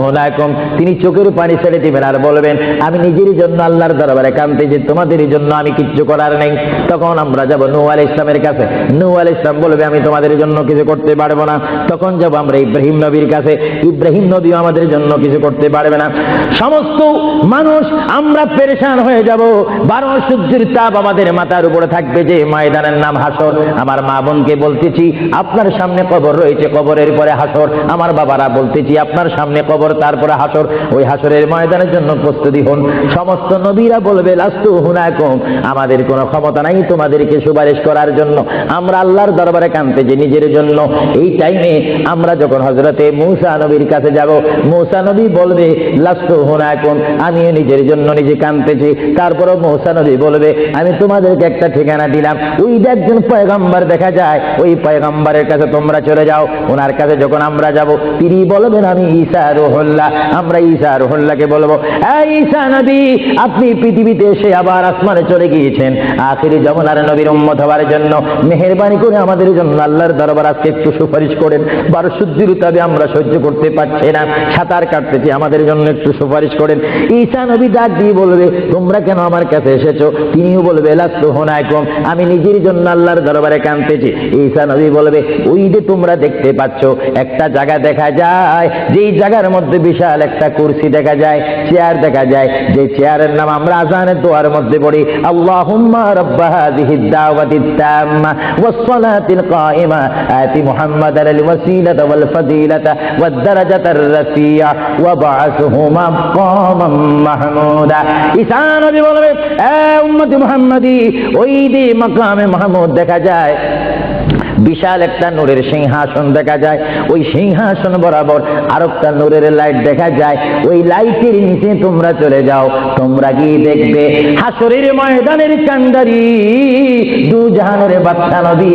হুনাকুম। তিনি চোখের পানি ছেড়ে দিবেন আর বলবেন, আমি নিজের জন্য আল্লাহর দরবারে কাঁদতে যে তোমাদের জন্য আমি কিচ্ছু করার নেই। তখন আমরা যাব নূহ আলাইহিস সালামের কাছে। নূহ আলাইহিস সালাম বলবে, আমি তোমাদের জন্য কিছু করতে পারবো না। তখন যাব আমরা ইব্রাহিম নবীর কাছে। ইব্রাহিম নবীও আমাদের জন্য কিছু করতে পারবে না। সমস্ত মানুষ আমরা পেরেশান হয়ে যাব। 12 সূর্যের তাপ আমাদের মাথার উপরে থাকবে, যে ময়দানের নাম হাসর। আমার মা বোনকে বলতেছি, আপনার সামনে কবর রয়েছে, কবরের পরে হাসর। আমার বাবারা বলতেছি, আপনার সামনে কবর, তারপরে হাসর। ওই হাসরের ময়দানের জন্য প্রস্তুতি হন। সমস্ত নবীরা বলবে, লাস্তু হুনাকুম, আমাদের কোনো ক্ষমতা নাই তোমাদেরকে সুপারিশ করার জন্য। আমরা আল্লাহর দরবারে কাঁদতেছি নিজের জন্য। এই টাইমে আমরা যখন হযরতে মূসা নবীর কাছে যাব, মূসা নবী বলবে, লাস্তু হুনাকুম, আমিও নিজের জন্য নিজে কাঁদতেছি। তারপরে মূসা নবী বলবে, আমি তোমাদেরকে একটা ঠিকানা দিলাম, ওই যে একজন পয়গম্বর দেখা যায়, ওই পয়গম্বরের কাছে তোমরা চলে যাও। ওনার কাছে যখন আমরা যাব, তিনি বলবেন, আমি ঈসা রুহুল্লাহ। আমরা ঈসা রুহুল্লাহকে বলবো, এই ঈসা নবী, আপনি পৃথিবীতে এসে আবার আসমানে চলে গিয়েছেন আখিরি জামানার নবীর উম্মত হওয়ার জন্য। মেহেরবানি করে আমাদের জন্য আল্লাহর দরবার আজকে একটু সুপারিশ করেন। 12 সূর্যের তাপে আমরা সহ্য করতে পারছি না, সাঁতার কাটতেছি, আমাদের জন্য একটু সুপারিশ করেন। ঈসা নবী ডাক দিয়ে বলবে, তোমরা কেন আমার কাছে এসেছো? তিনিও বলবে, লাস্তু হুনাকুম, আমি নিজের জন্য আল্লাহর দরবারে কাঁদতেছি। ঈসা নবী বলবে, ওই যে তোমরা দেখতে পাচ্ছ একটা জায়গা দেখা যায়, যেই জায়গার মধ্যে বিশাল একটা কুরসি দেখা যায়, চেয়ার দেখা যায়, যে চেয়ারের নাম আমরা আযানের দোয়ার মধ্যে পড়ি, আল্লাহুম্মা রাব্বা হাযিহিদ দাওয়াতিত তাম্মা ওয়াস সালাতিল কায়িমা আতি মুহাম্মাদাল ওয়াসিলাতা ওয়াল ফাদিলাতা ওয়াদ দারাজাতার রাফিয়া ওয়া বা'আসহু মাকামান মাহমুদা। ঈসা নবী বলবে, এ উম্মতি মুহাম্মাদি, ওই যে মাকামে মাহমুদ দেখা যায়, বিশাল একটা নূরের সিংহাসন দেখা যায়, ওই সিংহাসন বরাবর আরেকটা নূরের লাইট দেখা যায়, ওই লাইটের নিচে তোমরা চলে যাও। তোমরা গিয়ে দেখবে হাসরের ময়দানের কান্ডারি দু জাহানের বাদশা নবী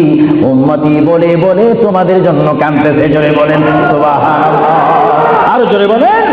উম্মতি বলে বলে তোমাদের জন্য কাঁদতেছে। জোরে বলেন সুবহানাল্লাহ, আরো জোরে বলেন।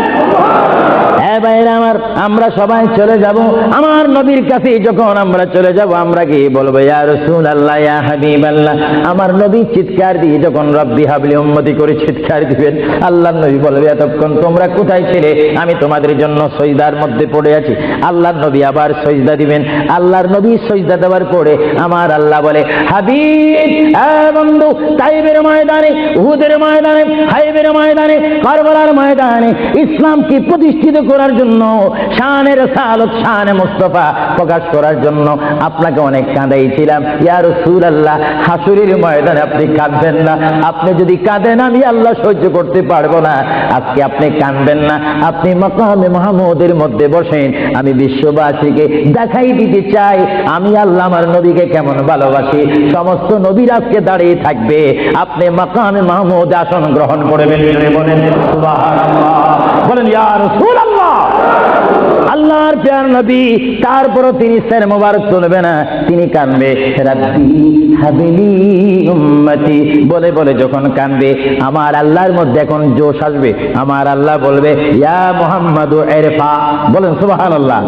ভাইরা আমার, আমরা সবাই চলে যাব আমার নবীর কাছে। যখন আমরা চলে যাব, আমরা গিয়ে বলবো, ইয়া রাসূলুল্লাহ, ইয়া হাবিবাল্লাহ। আমার নবী চিৎকার দিয়ে যখন রব্বি হাবলি উম্মতি করে চিৎকার দিবেন, আল্লাহর নবী বলবে, এতক্ষণ তোমরা কোথায় ছিলে? আমি তোমাদের জন্য সিজদার মধ্যে পড়ে আছি। আল্লাহর নবী আবার সিজদা দিবেন। আল্লাহর নবী সিজদা দেওয়ার পরে আমার আল্লাহ বলে, হাবিব, এ বন্ধু, তাইবের ময়দানে, উহুদের ময়দানে, হাইবের ময়দানে, কারবালার ময়দানে ইসলামকে প্রতিষ্ঠিত করার জন্য, শানে রাসালত, শানে মুস্তাফা প্রকাশ করার জন্য আপনাকে অনেক কাঁদাইছিলাম। ইয়া রাসূলুল্লাহ, হাসরের ময়দানে আপনি কাঁদবেন না। আপনি যদি কাঁদেন, আমি আল্লাহ সহ্য করতে পারবো না। আজকে আপনি কাঁদবেন না, আপনি মাকামে মাহমুদের মধ্যে বসেন। আমি বিশ্ববাসীকে দেখাই দিতে চাই আমি আল্লাহ আমার নবীকে কেমন ভালোবাসি। সমস্ত নবীর আজকে দাঁড়িয়ে থাকবে, আপনি মাকামে মাহমুদ আসন গ্রহণ করবেন। বলেন সুবহানাল্লাহ, বলেন ইয়া রাসূলুল্লাহ। আল্লাহর প্রিয় নবী, তারপরও তিনি সের মোবারক তুলবে না, তিনি কাঁদবে, রাব্বি হাবিলি উম্মতি বলে বলে যখন কাঁদবে, আমার আল্লাহর মধ্যে এখন জোশ আসবে। আমার আল্লাহ বলবে, ইয়া মুহাম্মাদু ইরফা, বলেন সুবহানাল্লাহ।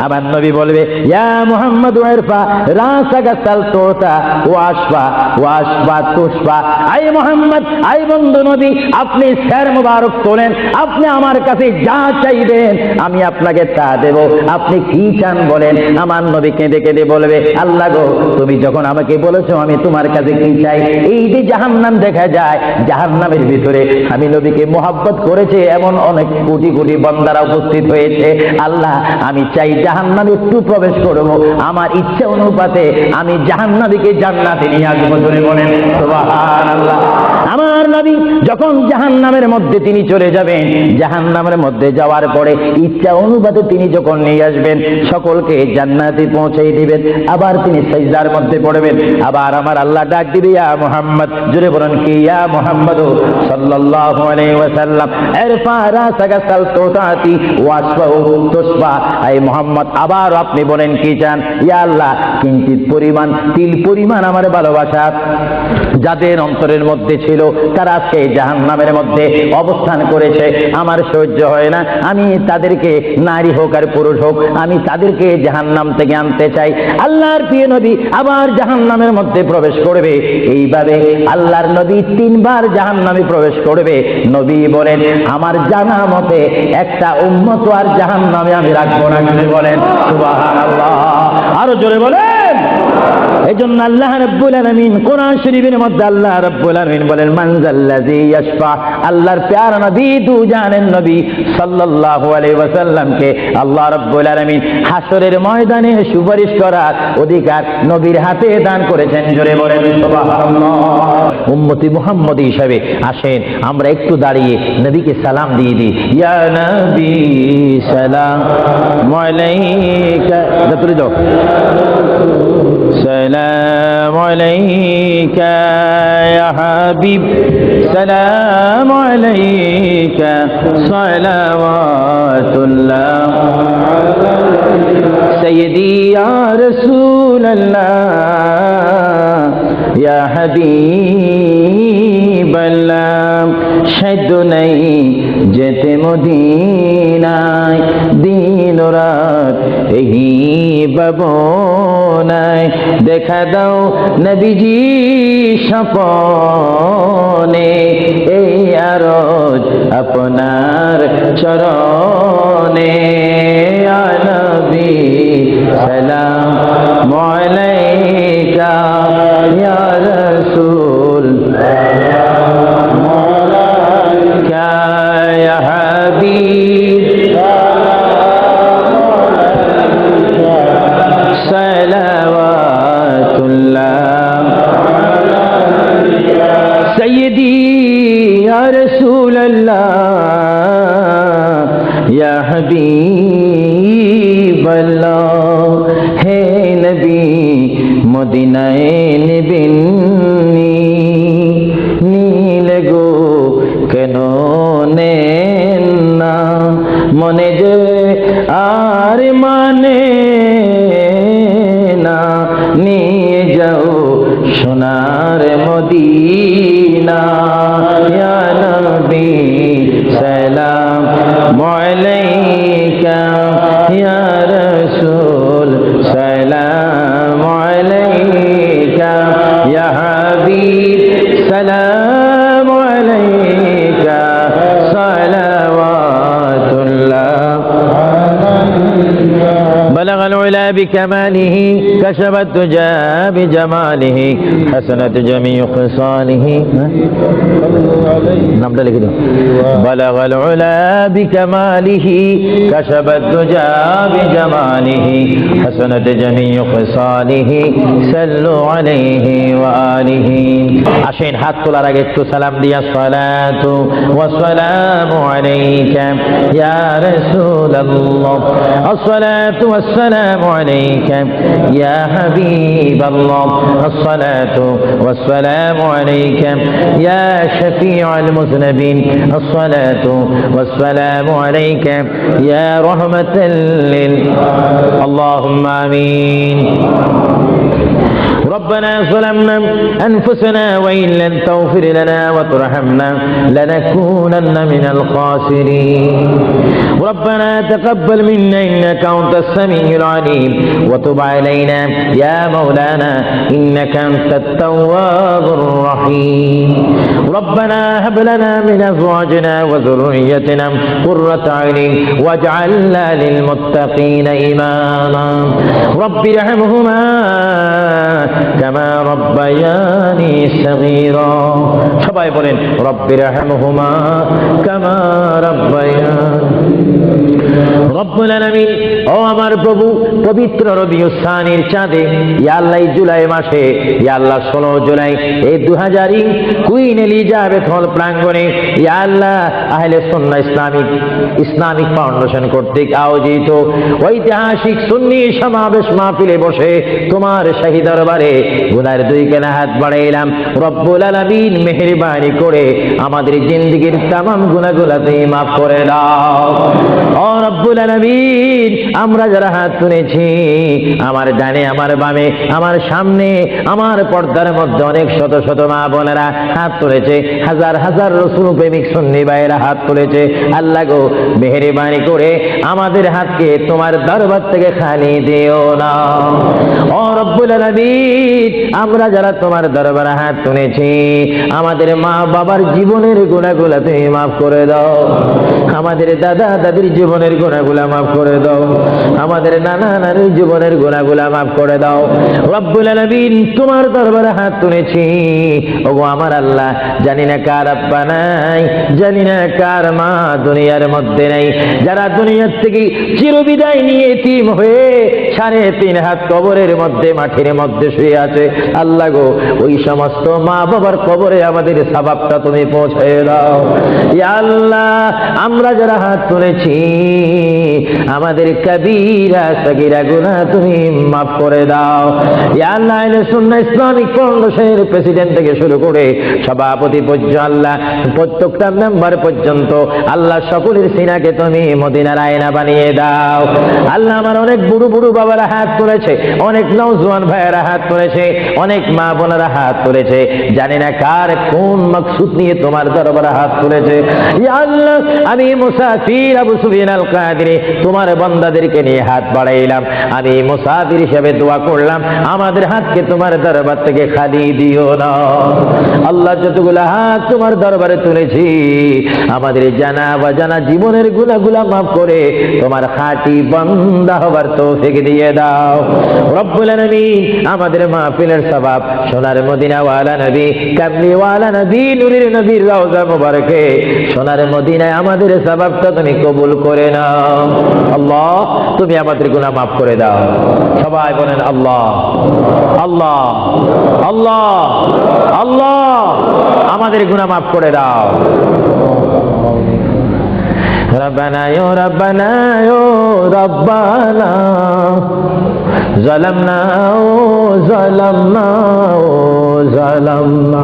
আমার নবী বলবে, ইয়া মুহাম্মাদু ইরফা রাসাকা সালতুতা ওয়াশফা তুশফা। আই মুহাম্মদ, আই বন্ধু নবী, আপনি সের মোবারক তোলেন, আপনি আমার কাছে যা চাইবেন আমি আপনাকে তা দেব। আপনি কি চান বলেন। আমার নবী কেঁদে কেঁদে বলবে, আল্লাহ গো, তুমি যখন আমাকে বলেছো আমি তোমার কাছে কি চাই। এই যে জাহান্নাম দেখা যায়, জাহান্নামের ভিতরে আমি নবীকে মোহাব্বত করেছে এমন অনেক কোটি কোটি বান্দারা উপস্থিত হয়েছে। আল্লাহ, আমি চাই জাহান্নামে একটু প্রবেশ করব, আমার ইচ্ছা অনুপাতে আমি জাহান্নামীকে জান্নাতে নিয়ে আসবো। বলেন সুবহানাল্লাহ। আমার নবী যখন জাহান্নামের মধ্যে তিনি চলে যাবেন, জাহান্নামের মধ্যে যাওয়ার পরে ইচ্ছা অনুপাতে তিনি যখন নিয়ে আসবেন, সকলকে জান্নাতে পৌঁছে দিবেন, আবার তিনি সিজদার মধ্যে পড়বেন, আবার আমার আল্লাহ ডাক দিবে, ইয়া মুহাম্মদ, জোরে বলেন কি, ইয়া মুহাম্মদ সাল্লাল্লাহু আলাইহি ওয়াসাল্লাম, ইরফা রাসাকা সালতুতাতি ওয়াসফাউ তুসফা। এই মুহাম্মদ, আবার আপনি বলেন কি চান? ইয়া আল্লাহ, কিঞ্চিত পরিমাণ, তিল পরিমাণ আমার ভালোবাসা যাদের অন্তরের মধ্যে ছিল, তারা সেই জাহান্নামের মধ্যে অবস্থান করেছে, আমার সহ্য হয় না, আমি তাদেরকে, নারী হোক আর পুরুষ হোক, আমি তাদেরকে জাহান্নাম থেকে আনতে চাই। আল্লাহর প্রিয় নবী আবার জাহান্নামের মধ্যে প্রবেশ করবে। এইভাবে আল্লাহর নবী 3 বার জাহান্নামে প্রবেশ করবে। নবী বলেন, আমার জানা মতে একটা উম্মত আর জাহান্নামে আমি রাখবো না। বলেন সুবহানাল্লাহ, আরো জোরে বলেন। এই জন্য আল্লাহ রাব্বুল আলামিন কোরআন শরীফের মধ্যে আল্লাহ রাব্বুল আলামিন বলেন, মান যাল্লাযী ইয়াশফা। আল্লাহর প্যারা নবী, দু জাহানের নবী সাল্লাল্লাহু আলাইহি ওয়াসাল্লামকে আল্লাহ রাব্বুল আলামিন হাসরের ময়দানে সুপারিশ করার অধিকার নবীর হাতে দান করেছেন। জোরে বলেন সুবহানাল্লাহ। উম্মতি মুহাম্মদী হিসাবে আসেন আমরা একটু দাঁড়িয়ে নবীকে সালাম দিয়ে দিই। ইয়া নবী সালাম আলাইকা, তুলে দাও, সালাম আলাইকা ইয়া হাবিব, সালাম আলাইকা সালাওয়াতুল্লাহ সাইয়্যিদি ইয়া রাসূলুল্লাহ ইয়া হাবিবাল্লাহ। সাধ্য নেই যেতে মদিনায়, দিন রাত এই ভাবনায়, দেখা দাও নবীজি স্বপনে, এই আরজ আপনার চরণে। ইয়া নবী সালাম আলাইকা ইয়া রাসূল সালাম আলাইকা ইয়া হাবিব সালাওয়াতুল্লাহ সাইয়্যিদি ইয়া রাসূলুল্লাহ ইয়া হাবিবাল্লাহ। হে নবী মদিনায় নেবেন নীলে গো কেন নেন না, মনে যে আর মানে না, নিয়ে যাও সোনার মদিনা। ইয়া নবী সালাম আলাইকা ইয়া রাসূল সালাম আলাইকা ইয়া হাবিব সালাম আলাইকা সালাওয়াতুল্লাহ। بلغ العلا بكماله، كشف الدجى بجماله، حسنت جميع خصاله. بلغ العلا بكماله، كشف الدجى بجماله، حسنت جميع خصاله. صلوا عليه وآله. আসেন হাত তোলার আগে একটু সালাম দিয়া, সালাতু ওয়াসসালামু আলাইকা ইয়া রাসূলুল্লাহ, আসসালাতু ওয়াসসালামু আলাইকা ইয়া হাবিবাল্লাহ, আসসালাতু ওয়াসসালামু আলাইকা ইয়া শাফিউল মুযনিবিন, আসসালাতু ওয়াসসালামু আলাইকা ইয়া রাহমাতাল লিল আল্লাহুম্মা আমিন। ربنا ظلمنا أنفسنا وإن لم تغفر لنا وترحمنا لنكونن من الخاسرين. ربنا تقبل منا إنك أنت السميع العليم وتب علينا يا مولانا إنك أنت التواب الرحيم. ربنا هب لنا من أزواجنا وذريتنا قرة أعين واجعلنا للمتقين إماما. رب ارحمهما كما ربياني صغيرا. সবাই বলেন রব্বির রহমহুমা কামা রব্বায়ানি রব্বুল আলামিন, ও আমার প্রভু, পবিত্র রবিউল সানির চাঁদে ইয়া আল্লাহ জুলাই মাসে, ইয়া আল্লাহ 16 জুলাই এই 2000 কুইন এলিজাবেথ হল প্রাঙ্গণে ইয়া আল্লাহ আহলে সুন্নাহ ইসলামিক ফাউন্ডেশন কর্তৃক আয়োজিত ঐতিহাসিক সুন্নি সমাবেশ মাহফিলে বসে তোমার শাহী দরবারে গুনার 2 কানা হাত বাড়াইলাম। রব্বুল আলামিন মেহেরবানি করে আমাদের জিন্দেগীর तमाम গুনাহগুলো তুমি মাফ করে দাও। ও রব্বুল আলামিন, আমরা যারা হাত তুলেছি, আমার ডানে, আমার বামে, আমার সামনে, আমার পর্দার মধ্যে অনেক শত শত মা বোনেরা হাত তুলেছে, হাজার হাজার রাসূল প্রেমিক সুন্নি ভাইয়েরা হাত তুলেছে। আল্লাহ গো, মেহেরবানি করে আমাদের হাতকে তোমার দরবার থেকে খালি দিও না। ও রব্বুল আলামিন, আমরা যারা তোমার দরবারে হাত তুলেছি, আমাদের মা বাবার জীবনের গুনাহগুলো তুমি মাফ করে দাও। আমাদের দাদা দাদির জীবনের গুনাহগুলো মাফ করে দাও। আমাদের নানা নানির জীবনের গুনাহগুলো মাফ করে দাও। রব্বুল আলামিন, তোমার দরবারে হাত তুলেছি, ওগো আমার আল্লাহ, জানি না কার আব্বা নাই, জানি না কার মা দুনিয়ার মধ্যে নেই, যারা দুনিয়ার থেকে চিরবিদায় নিয়ে এতিম হয়ে 3.5 হাত কবরের মধ্যে, মাটির মধ্যে শুয়ে আছে। আল্লাহ গো, ওই সমস্ত মা বাবার কবরে আমাদের সওয়াবটা তুমি পৌঁছে দাও। ইয়া আল্লাহ, আমরা যারা হাত তুলেছি, আমাদের কবিরা সগীরা গুনাহ তুমি মাফ করে দাও। ইয়া আল্লাহ, আহলে সুন্নাহ ইসলামিক ফাউন্ডেশনের প্রেসিডেন্ট থেকে শুরু করে সভাপতি পর্যন্ত, আল্লাহ প্রত্যেকটা মেম্বার পর্যন্ত, আল্লাহ সকলের সিনাকে তুমি মদিনার আয়না বানিয়ে দাও। আল্লাহ, আমার অনেক বুড়ো বুড়ো বাবারা হাত তুলেছে, অনেক নওজোয়ান ভাইয়েরা হাত তুলেছে, অনেক মা বোনেরা হাত তুলেছে, জানি না কার কোন মাকসুদ নিয়ে তোমার দরবারে হাত তুলেছে। ইয়া আল্লাহ, আমি মুসাফির আবু সুফিয়ান আল কাদেরী তোমার বান্দাদেরকে নিয়ে হাত বাড়াইলাম। আমি মুসাফির হিসেবে দোয়া করলাম, আমাদের হাতকে তোমার দরবার থেকে খালি দিও না। আল্লাহ, যতগুলো হাত তোমার দরবারে তুলেছি, আমাদের জানা বা জানা জীবনের গুনাহগুলো মাফ করে তোমার খাঁটি বান্দা হবার তৌফিক দিয়ে দাও। রব্বুল আলামিন, আমাদের মাহফিলের সওয়াব সোনার মদিনা ওয়ালা নবী, কামলি ওয়ালা নবী, নূরের নবীর রওজা মুবারকে সোনার মদিনায় আমাদের সওয়াবটা তুমি কবুল করে নাও। আল্লাহ, তুমি আমাদের গুনাহ মাফ করে দাও। সবাই বলেন আল্লাহ আল্লাহ আল্লাহ আল্লাহ, আমাদের গুনাহ মাফ করে দাও। রব্বানা ইয়া রব্বানা ইয়া রব্বানা যালামনা যালামনা যালামনা।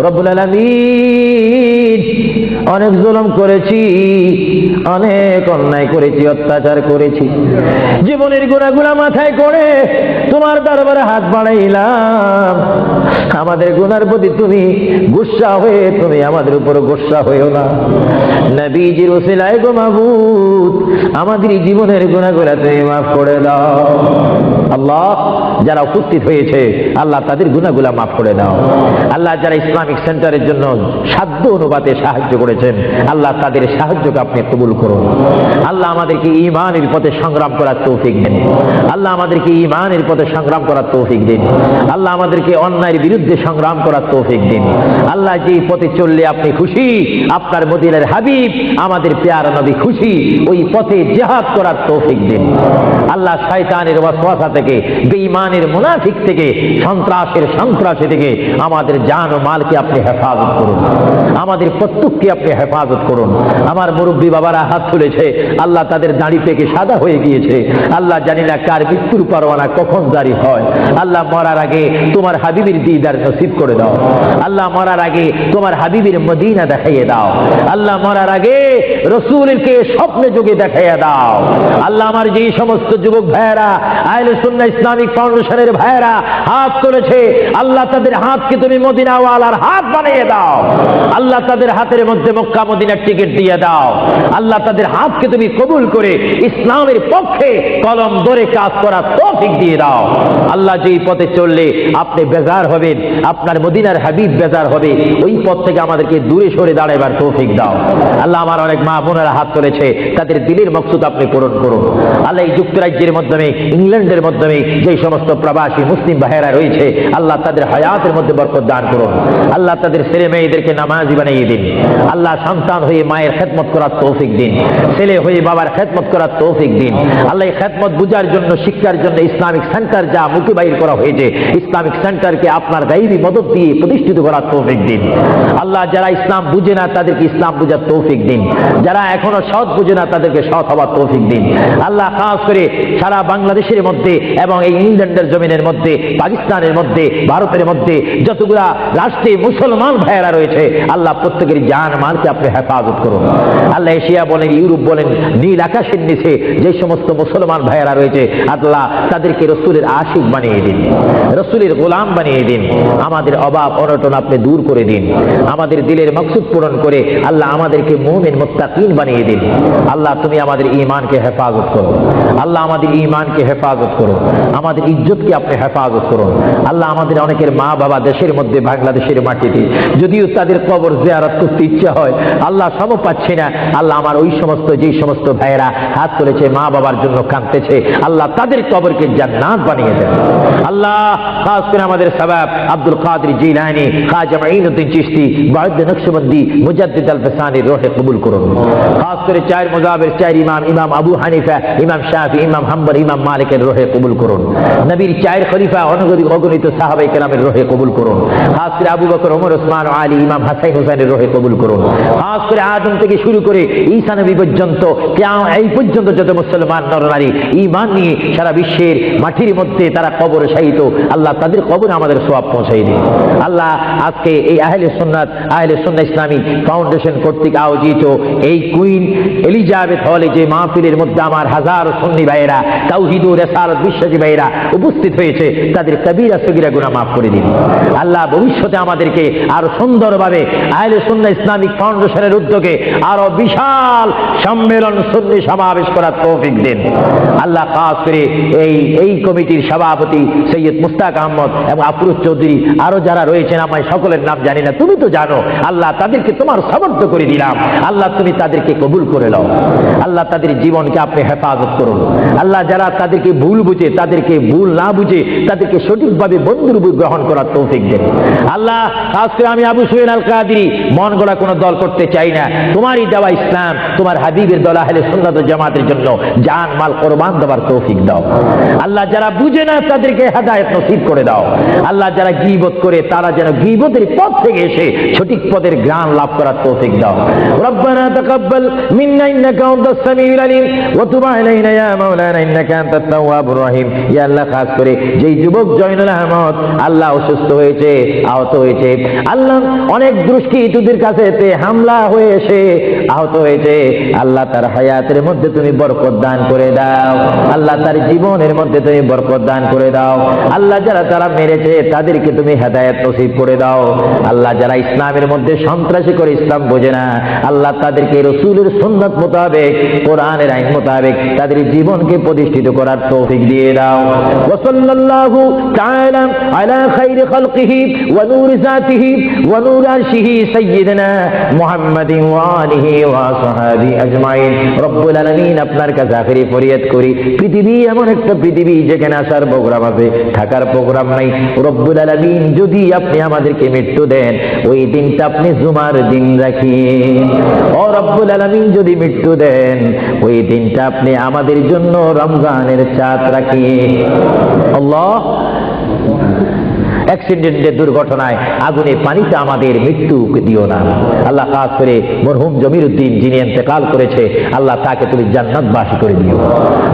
রব্বুল আলামিন, অনেক জুলুম করেছি, অনেক অন্যায় করেছি, অত্যাচার করেছি, জীবনের গুনাহগুলো মাথায় করে তোমার দরবারে হাত বাড়াইলাম। আমাদের গুনার প্রতি তুমি গুসা হয়ে তুমি আমাদের উপর গুসা হইও না। নবীজির ওসিলায় গো মাবুদ, আমাদের জীবনের গুনাহগুলো তুমি মাফ করে দাও। আল্লাহ, যারা উপস্থিত হয়েছে আল্লাহ তাদের গুনাহগুলো মাফ করে দাও। আল্লাহ, যারা ইসলামিক সেন্টারের জন্য সাধ্য অনুপাতে সাহায্য করেছেন, আল্লাহ তাদের সাহায্যকে আপনি কবুল করুন। আল্লাহ, আমাদেরকে ঈমানের পথে সংগ্রাম করার তৌফিক দিন। আল্লাহ, আমাদেরকে ঈমানের পথে সংগ্রাম করার তৌফিক দিন। আল্লাহ, আমাদেরকে অন্যায়ের বিরুদ্ধে সংগ্রাম করার তৌফিক দিন। আল্লাহ, যে পথে চললে আপনি খুশি, আপনার মদিনার হাবিব আমাদের প্যারা নবী খুশি, ওই পথে জিহাদ করার তৌফিক দিন। আল্লাহ, শয়তানের ওয়াসওয়াসা থেকে, বেঈমানের মুনাফিক থেকে, সন্ত্রাসী থেকে আমাদের জান ও মালকে আপনি হেফাজত করুন। আমাদের প্রত্যেককে আপনি হেফাজত করুন। আমার মুরব্বী বাবারা হাত তুলেছে, আল্লাহ তাদের দাড়ি পেকে সাদা হয়ে গিয়েছে। আল্লাহ, জানি না কার মৃত্যুর পরোয়ানা কখন জারি হয়। আল্লাহ, মরার আগে তোমার হাবিবের দিদার নসিব করে দাও। আল্লাহ, মরার আগে তোমার হাবিবের মদিনা দেখাইয়ে দাও। আল্লাহ, মরার আগে রাসূলকে স্বপ্নে যোগে দেখাইয়ে দাও। আল্লাহ, আমার যেই সমস্ত যুবক ভাইয়েরা আহলে সুন্নাহ ইসলামিক ফাউন্ডেশনের ভাইয়েরা হাত তুলেছে, আল্লাহ তাদের হাতকে তুমি মদিনা ওয়ালার হাত বানিয়ে দাও। আল্লাহ, তাদের হাতের মধ্যে মক্কা মদিনার টিকিট দিয়ে দাও। আল্লাহ, তাদের হাতকে তুমি কবুল করে ইসলামের পক্ষে কলম ধরে কাজ করার তৌফিক দিয়ে দাও। আল্লাহ, যেই পথে চললে আপনি বেজার হবেন, আপনার মদিনার হাবিব বেজার হবে, ওই পথ থেকে আমাদেরকে দূরে সরে দাঁড়াবার তৌফিক দাও। আল্লাহ, আমার অনেক মা বোনেরা হাত তুলেছে, তাদের দিলের মকসুদ আপনি পূরণ করুন। আল্লাহ, এই যুক্তরাজ্যের মাধ্যমে, ইংল্যান্ডের মাধ্যমে যে সমস্ত প্রবাসী মুসলিম ভাইয়েরা রয়েছে, আল্লাহ তাদের হায়াতের মধ্যে বরকত দান করুন। আল্লাহ, তাদের ছেলে মেয়েদেরকে নামাজি বানিয়ে দিন। আল্লাহ, আল্লাহ সন্তান হয়ে মায়ের খেদমত করার তৌফিক দিন, ছেলে হয়ে বাবার খেদমত করার তৌফিক দিন। আল্লাহ এই খেদমত বুঝার জন্য, শিক্ষার জন্য ইসলামিক সেন্টার যা মুখে বাইর করা হয়েছে, ইসলামিক সেন্টারকে আপনার গাইবী মদদ দিয়ে প্রতিষ্ঠিত করার তৌফিক দিন। আল্লাহ যারা ইসলাম বুঝে না তাদেরকে ইসলাম বুঝার তৌফিক দিন, যারা এখনো সৎ বুঝে না তাদেরকে সৎ হওয়ার তৌফিক দিন। আল্লাহ খাস করে সারা বাংলাদেশের মধ্যে এবং এই ইংল্যান্ডের জমিনের মধ্যে, পাকিস্তানের মধ্যে, ভারতের মধ্যে যতগুলা রাষ্ট্রে মুসলমান ভাইয়েরা রয়েছে, আল্লাহ প্রত্যেকের জান মালকে আপনি হেফাজত করুন। আল্লাহ এশিয়া বলেন, ইউরোপ বলেন, নীল আকাশের নিচে যে সমস্ত মুসলমান ভাইয়েরা রয়েছে, আল্লাহ তাদেরকে রসুলের আশিক বানিয়ে দিন, রসুলের গোলাম বানিয়ে দিন। আমাদের অভাব অনটন আপনি দূর করে দিন, আমাদের দিলের মকসুদ পূরণ করে আল্লাহ আমাদেরকে মুমিন মুত্তাকিন বানিয়ে দিন। আল্লাহ তুমি আমাদের ঈমানকে হেফাজত করো, আল্লাহ আমাদের ঈমানকে হেফাজত করো, আমাদের ইজ্জতকে আপনি হেফাজত করুন। আল্লাহ আমাদের অনেকের মা বাবা দেশের মধ্যে, বাংলাদেশের মাটিতে, যদিও তাদের কবর জিয়ারত করতে ইচ্ছা হয়, আল্লাহ সব পাচ্ছে না। আল্লাহ আমার ওই সমস্ত, যেই সমস্ত ভাইয়েরা হাত তুলেছে মা বাবার জন্য কাঁদতেছে, আল্লাহ তাদের কবরকে জান্নাত বানিয়ে দেন। আল্লাহ খাস করে আমাদের সাবাব আব্দুল কাদের জিলানী, খাজা মাঈনুদ্দিন চিশতি, বাউদ্দিন নকশবন্দি, মুজাদ্দিদ আল ফসানির রূহে কবুল করুন। খাস করে চার মুজাহির, চার ইমাম, ইমাম আবু হানিফা, ইমাম শাফি, ইমাম হাম্বল, ইমাম মালিকের রূহে কবুল করুন। নবীর চার খলিফা অগণিত সাহাবায়ে কেরামের রূহে কবুল করুন। খাস করে আবু বকর, ওমর, ওসমান, আলী, ইমাম হাসান হুসাইনের রূহে কবুল করুন। খাস করে আদম থেকে শুরু করে ঈসা নবী পর্যন্ত, এই পর্যন্ত যত মুসলমান নরনারী ঈমান নিয়ে সারা বিশ্বের মাটির মধ্যে তারা কবরে শায়িত, আল্লাহ তাদের কবরে আমাদের সওয়াব পৌঁছাই দিন। আল্লাহ আজকে এই আহলে সুন্নাত ইসলামী ফাউন্ডেশন কর্তৃক আয়োজিত এই কুইন এলিজাবেথ হলে যে মাহফিলের মধ্যে আমার হাজার সুন্নি ভাইয়েরা, তাওহীদ ও রিসালাত বিশ্বাসী ভাইয়েরা উপস্থিত হয়েছে, তাদের কবিরা সগীরা গুনাহ মাফ করে দিন। আল্লাহ ভবিষ্যতে আমাদেরকে আরো সুন্দরভাবে আহলে সুন্নাত ইসলামিক ফাউন্ডেশনের উদ্যোগে আরো বিশাল সম্মেলন, সুন্নি সমাবেশ করার তৌফিক দিন। আল্লাহ খাস করে এই কমিটির সভাপতি সৈয়দ মুস্তাক আহমদ এবং আফরোজ চৌধুরী, আরো যারা রয়েছেন, আমি সকলের নাম জানি না, তুমি তো জানো। আল্লাহ তাদেরকে তোমার সমর্থ করে দিলাম, আল্লাহ তুমি তাদেরকে কবুল করে নাও। আল্লাহ তাদের জীবনকে আপনি হেফাজত করুন। আল্লাহ যারা তাদেরকে ভুল বুঝে, তাদেরকে ভুল না বুঝে তাদেরকে সঠিকভাবে বন্ধুরূপে গ্রহণ করার তৌফিক দেন। আল্লাহ খাস করে আমি আবু সুহেল আল কাদেরী মন গড়া কোনো দল করতে চাই না, তোমারই দেওয়া ইসলাম, তোমার হাবিবের দল আহলে সুন্নাত ওয়াল জামাতের জন্য জান মাল কোরবান দেওয়ার তৌফিক দাও। আল্লাহ যারা বুঝে না তাদেরকে হেদায়েত নসিব করে দাও। আল্লাহ যারা গীবত করে তারা যেন গীবতের পথ থেকে এসে সঠিক পদের জ্ঞান লাভ করার তৌফিক দাও। রব্বানা তাকাব্বাল মিন্না ইন্নাকা আনতাস সামিউল আলিম ওয়া তুব আলাইনা ইয়া মাওলানা ইন্নাকা আনতাত তাওয়াবুর রহিম। ইয়া আল্লাহ খাস করে যেই যুবক জয়নুল আহমদ আল্লাহ অসুস্থ হয়েছে, আহত হয়েছে, আল্লাহ অনেক দুষ্কৃতীদের কাছে হামলা হয়ে এসে আহত হয়েছে, আল্লাহ তার হায়াতের মধ্যে তুমি বরকত দান করে দাও। আল্লাহ তার জীবনের মধ্যে তুমি বরকত দান করে দাও। আল্লাহ যারা তারা মেরেছে তাদেরকে তুমি হেদায়েত নসিব করে দাও। আল্লাহ যারা ইসলামের মধ্যে সন্ত্রাসী করে ইসলাম বোঝে না, আল্লাহ তাদেরকে রাসূলের সুন্নাত মোতাবেক, কোরআনের আইন মোতাবেক তাদের জীবনকে প্রতিষ্ঠিত করার তৌফিক দিয়ে দাও। ওয়া সাল্লাল্লাহু তাআলা আলা খাইরি খালকিহি ওয়া নূরি যাতিহি ওয়া নূর আরশিহি সাইয়্যিদিনা মুহাম্মাদিন ওয়া আলিহি ওয়া সাহাবি আজমাইন। রব্বুল আলামিন আপনার কাছে আখেরি ফরিয়াদ করি, পৃথিবী এমন একটা পৃথিবী যেখানে আসার প্রোগ্রাম আছে, থাকার প্রোগ্রাম নাই। রব্বুল আলামিন যদি আপনি আমাদেরকে মৃত্যু দেন, ওই দিনটা আপনি জুমার দিন রাখিয়েন। ও রব্বুল আলামিন যদি মৃত্যু দেন, ওই দিনটা আপনি আমাদের জন্য রমজানের চাঁদ রাখিয়েন। আল্লাহ অ্যাক্সিডেন্টের দুর্ঘটনায়, আগুনে, পানিতে আমাদের মৃত্যু দিও না। আল্লাহ খাস করে মরহুম জমির উদ্দিন যিনি ইন্তেকাল করেছে, আল্লাহ তাকে তুমি জান্নাতবাসী করে দিও।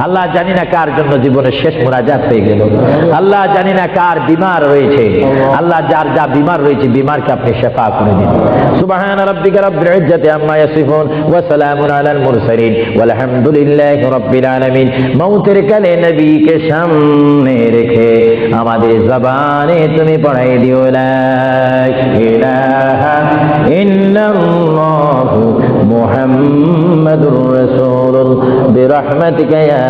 আল্লাহ জানি না কার জন্য জীবনের শেষ মোনাজাত হয়ে গেল, আল্লাহ জানি না কার বিমার রয়েছে, আল্লাহ যার যা বিমার রয়েছে বিমারকে আপনি শেফা করে দিন। সুবহানা রাব্বিকা রাব্বিল ইজ্জাতি আম্মা ইয়াসিফুন ওয়া সালামুন আলাল মুরসালিন ওয়ালহামদুলিল্লাহি রাব্বিল আলামিন। মৌতের কালে নবীকে সামনে রেখে আমাদের জবানে তুমি পড়াই দিও লা ইলাহা ইল্লাল্লাহু মুহাম্মাদুর রাসূলুল্লাহ বিরহমাতিকা ইয়া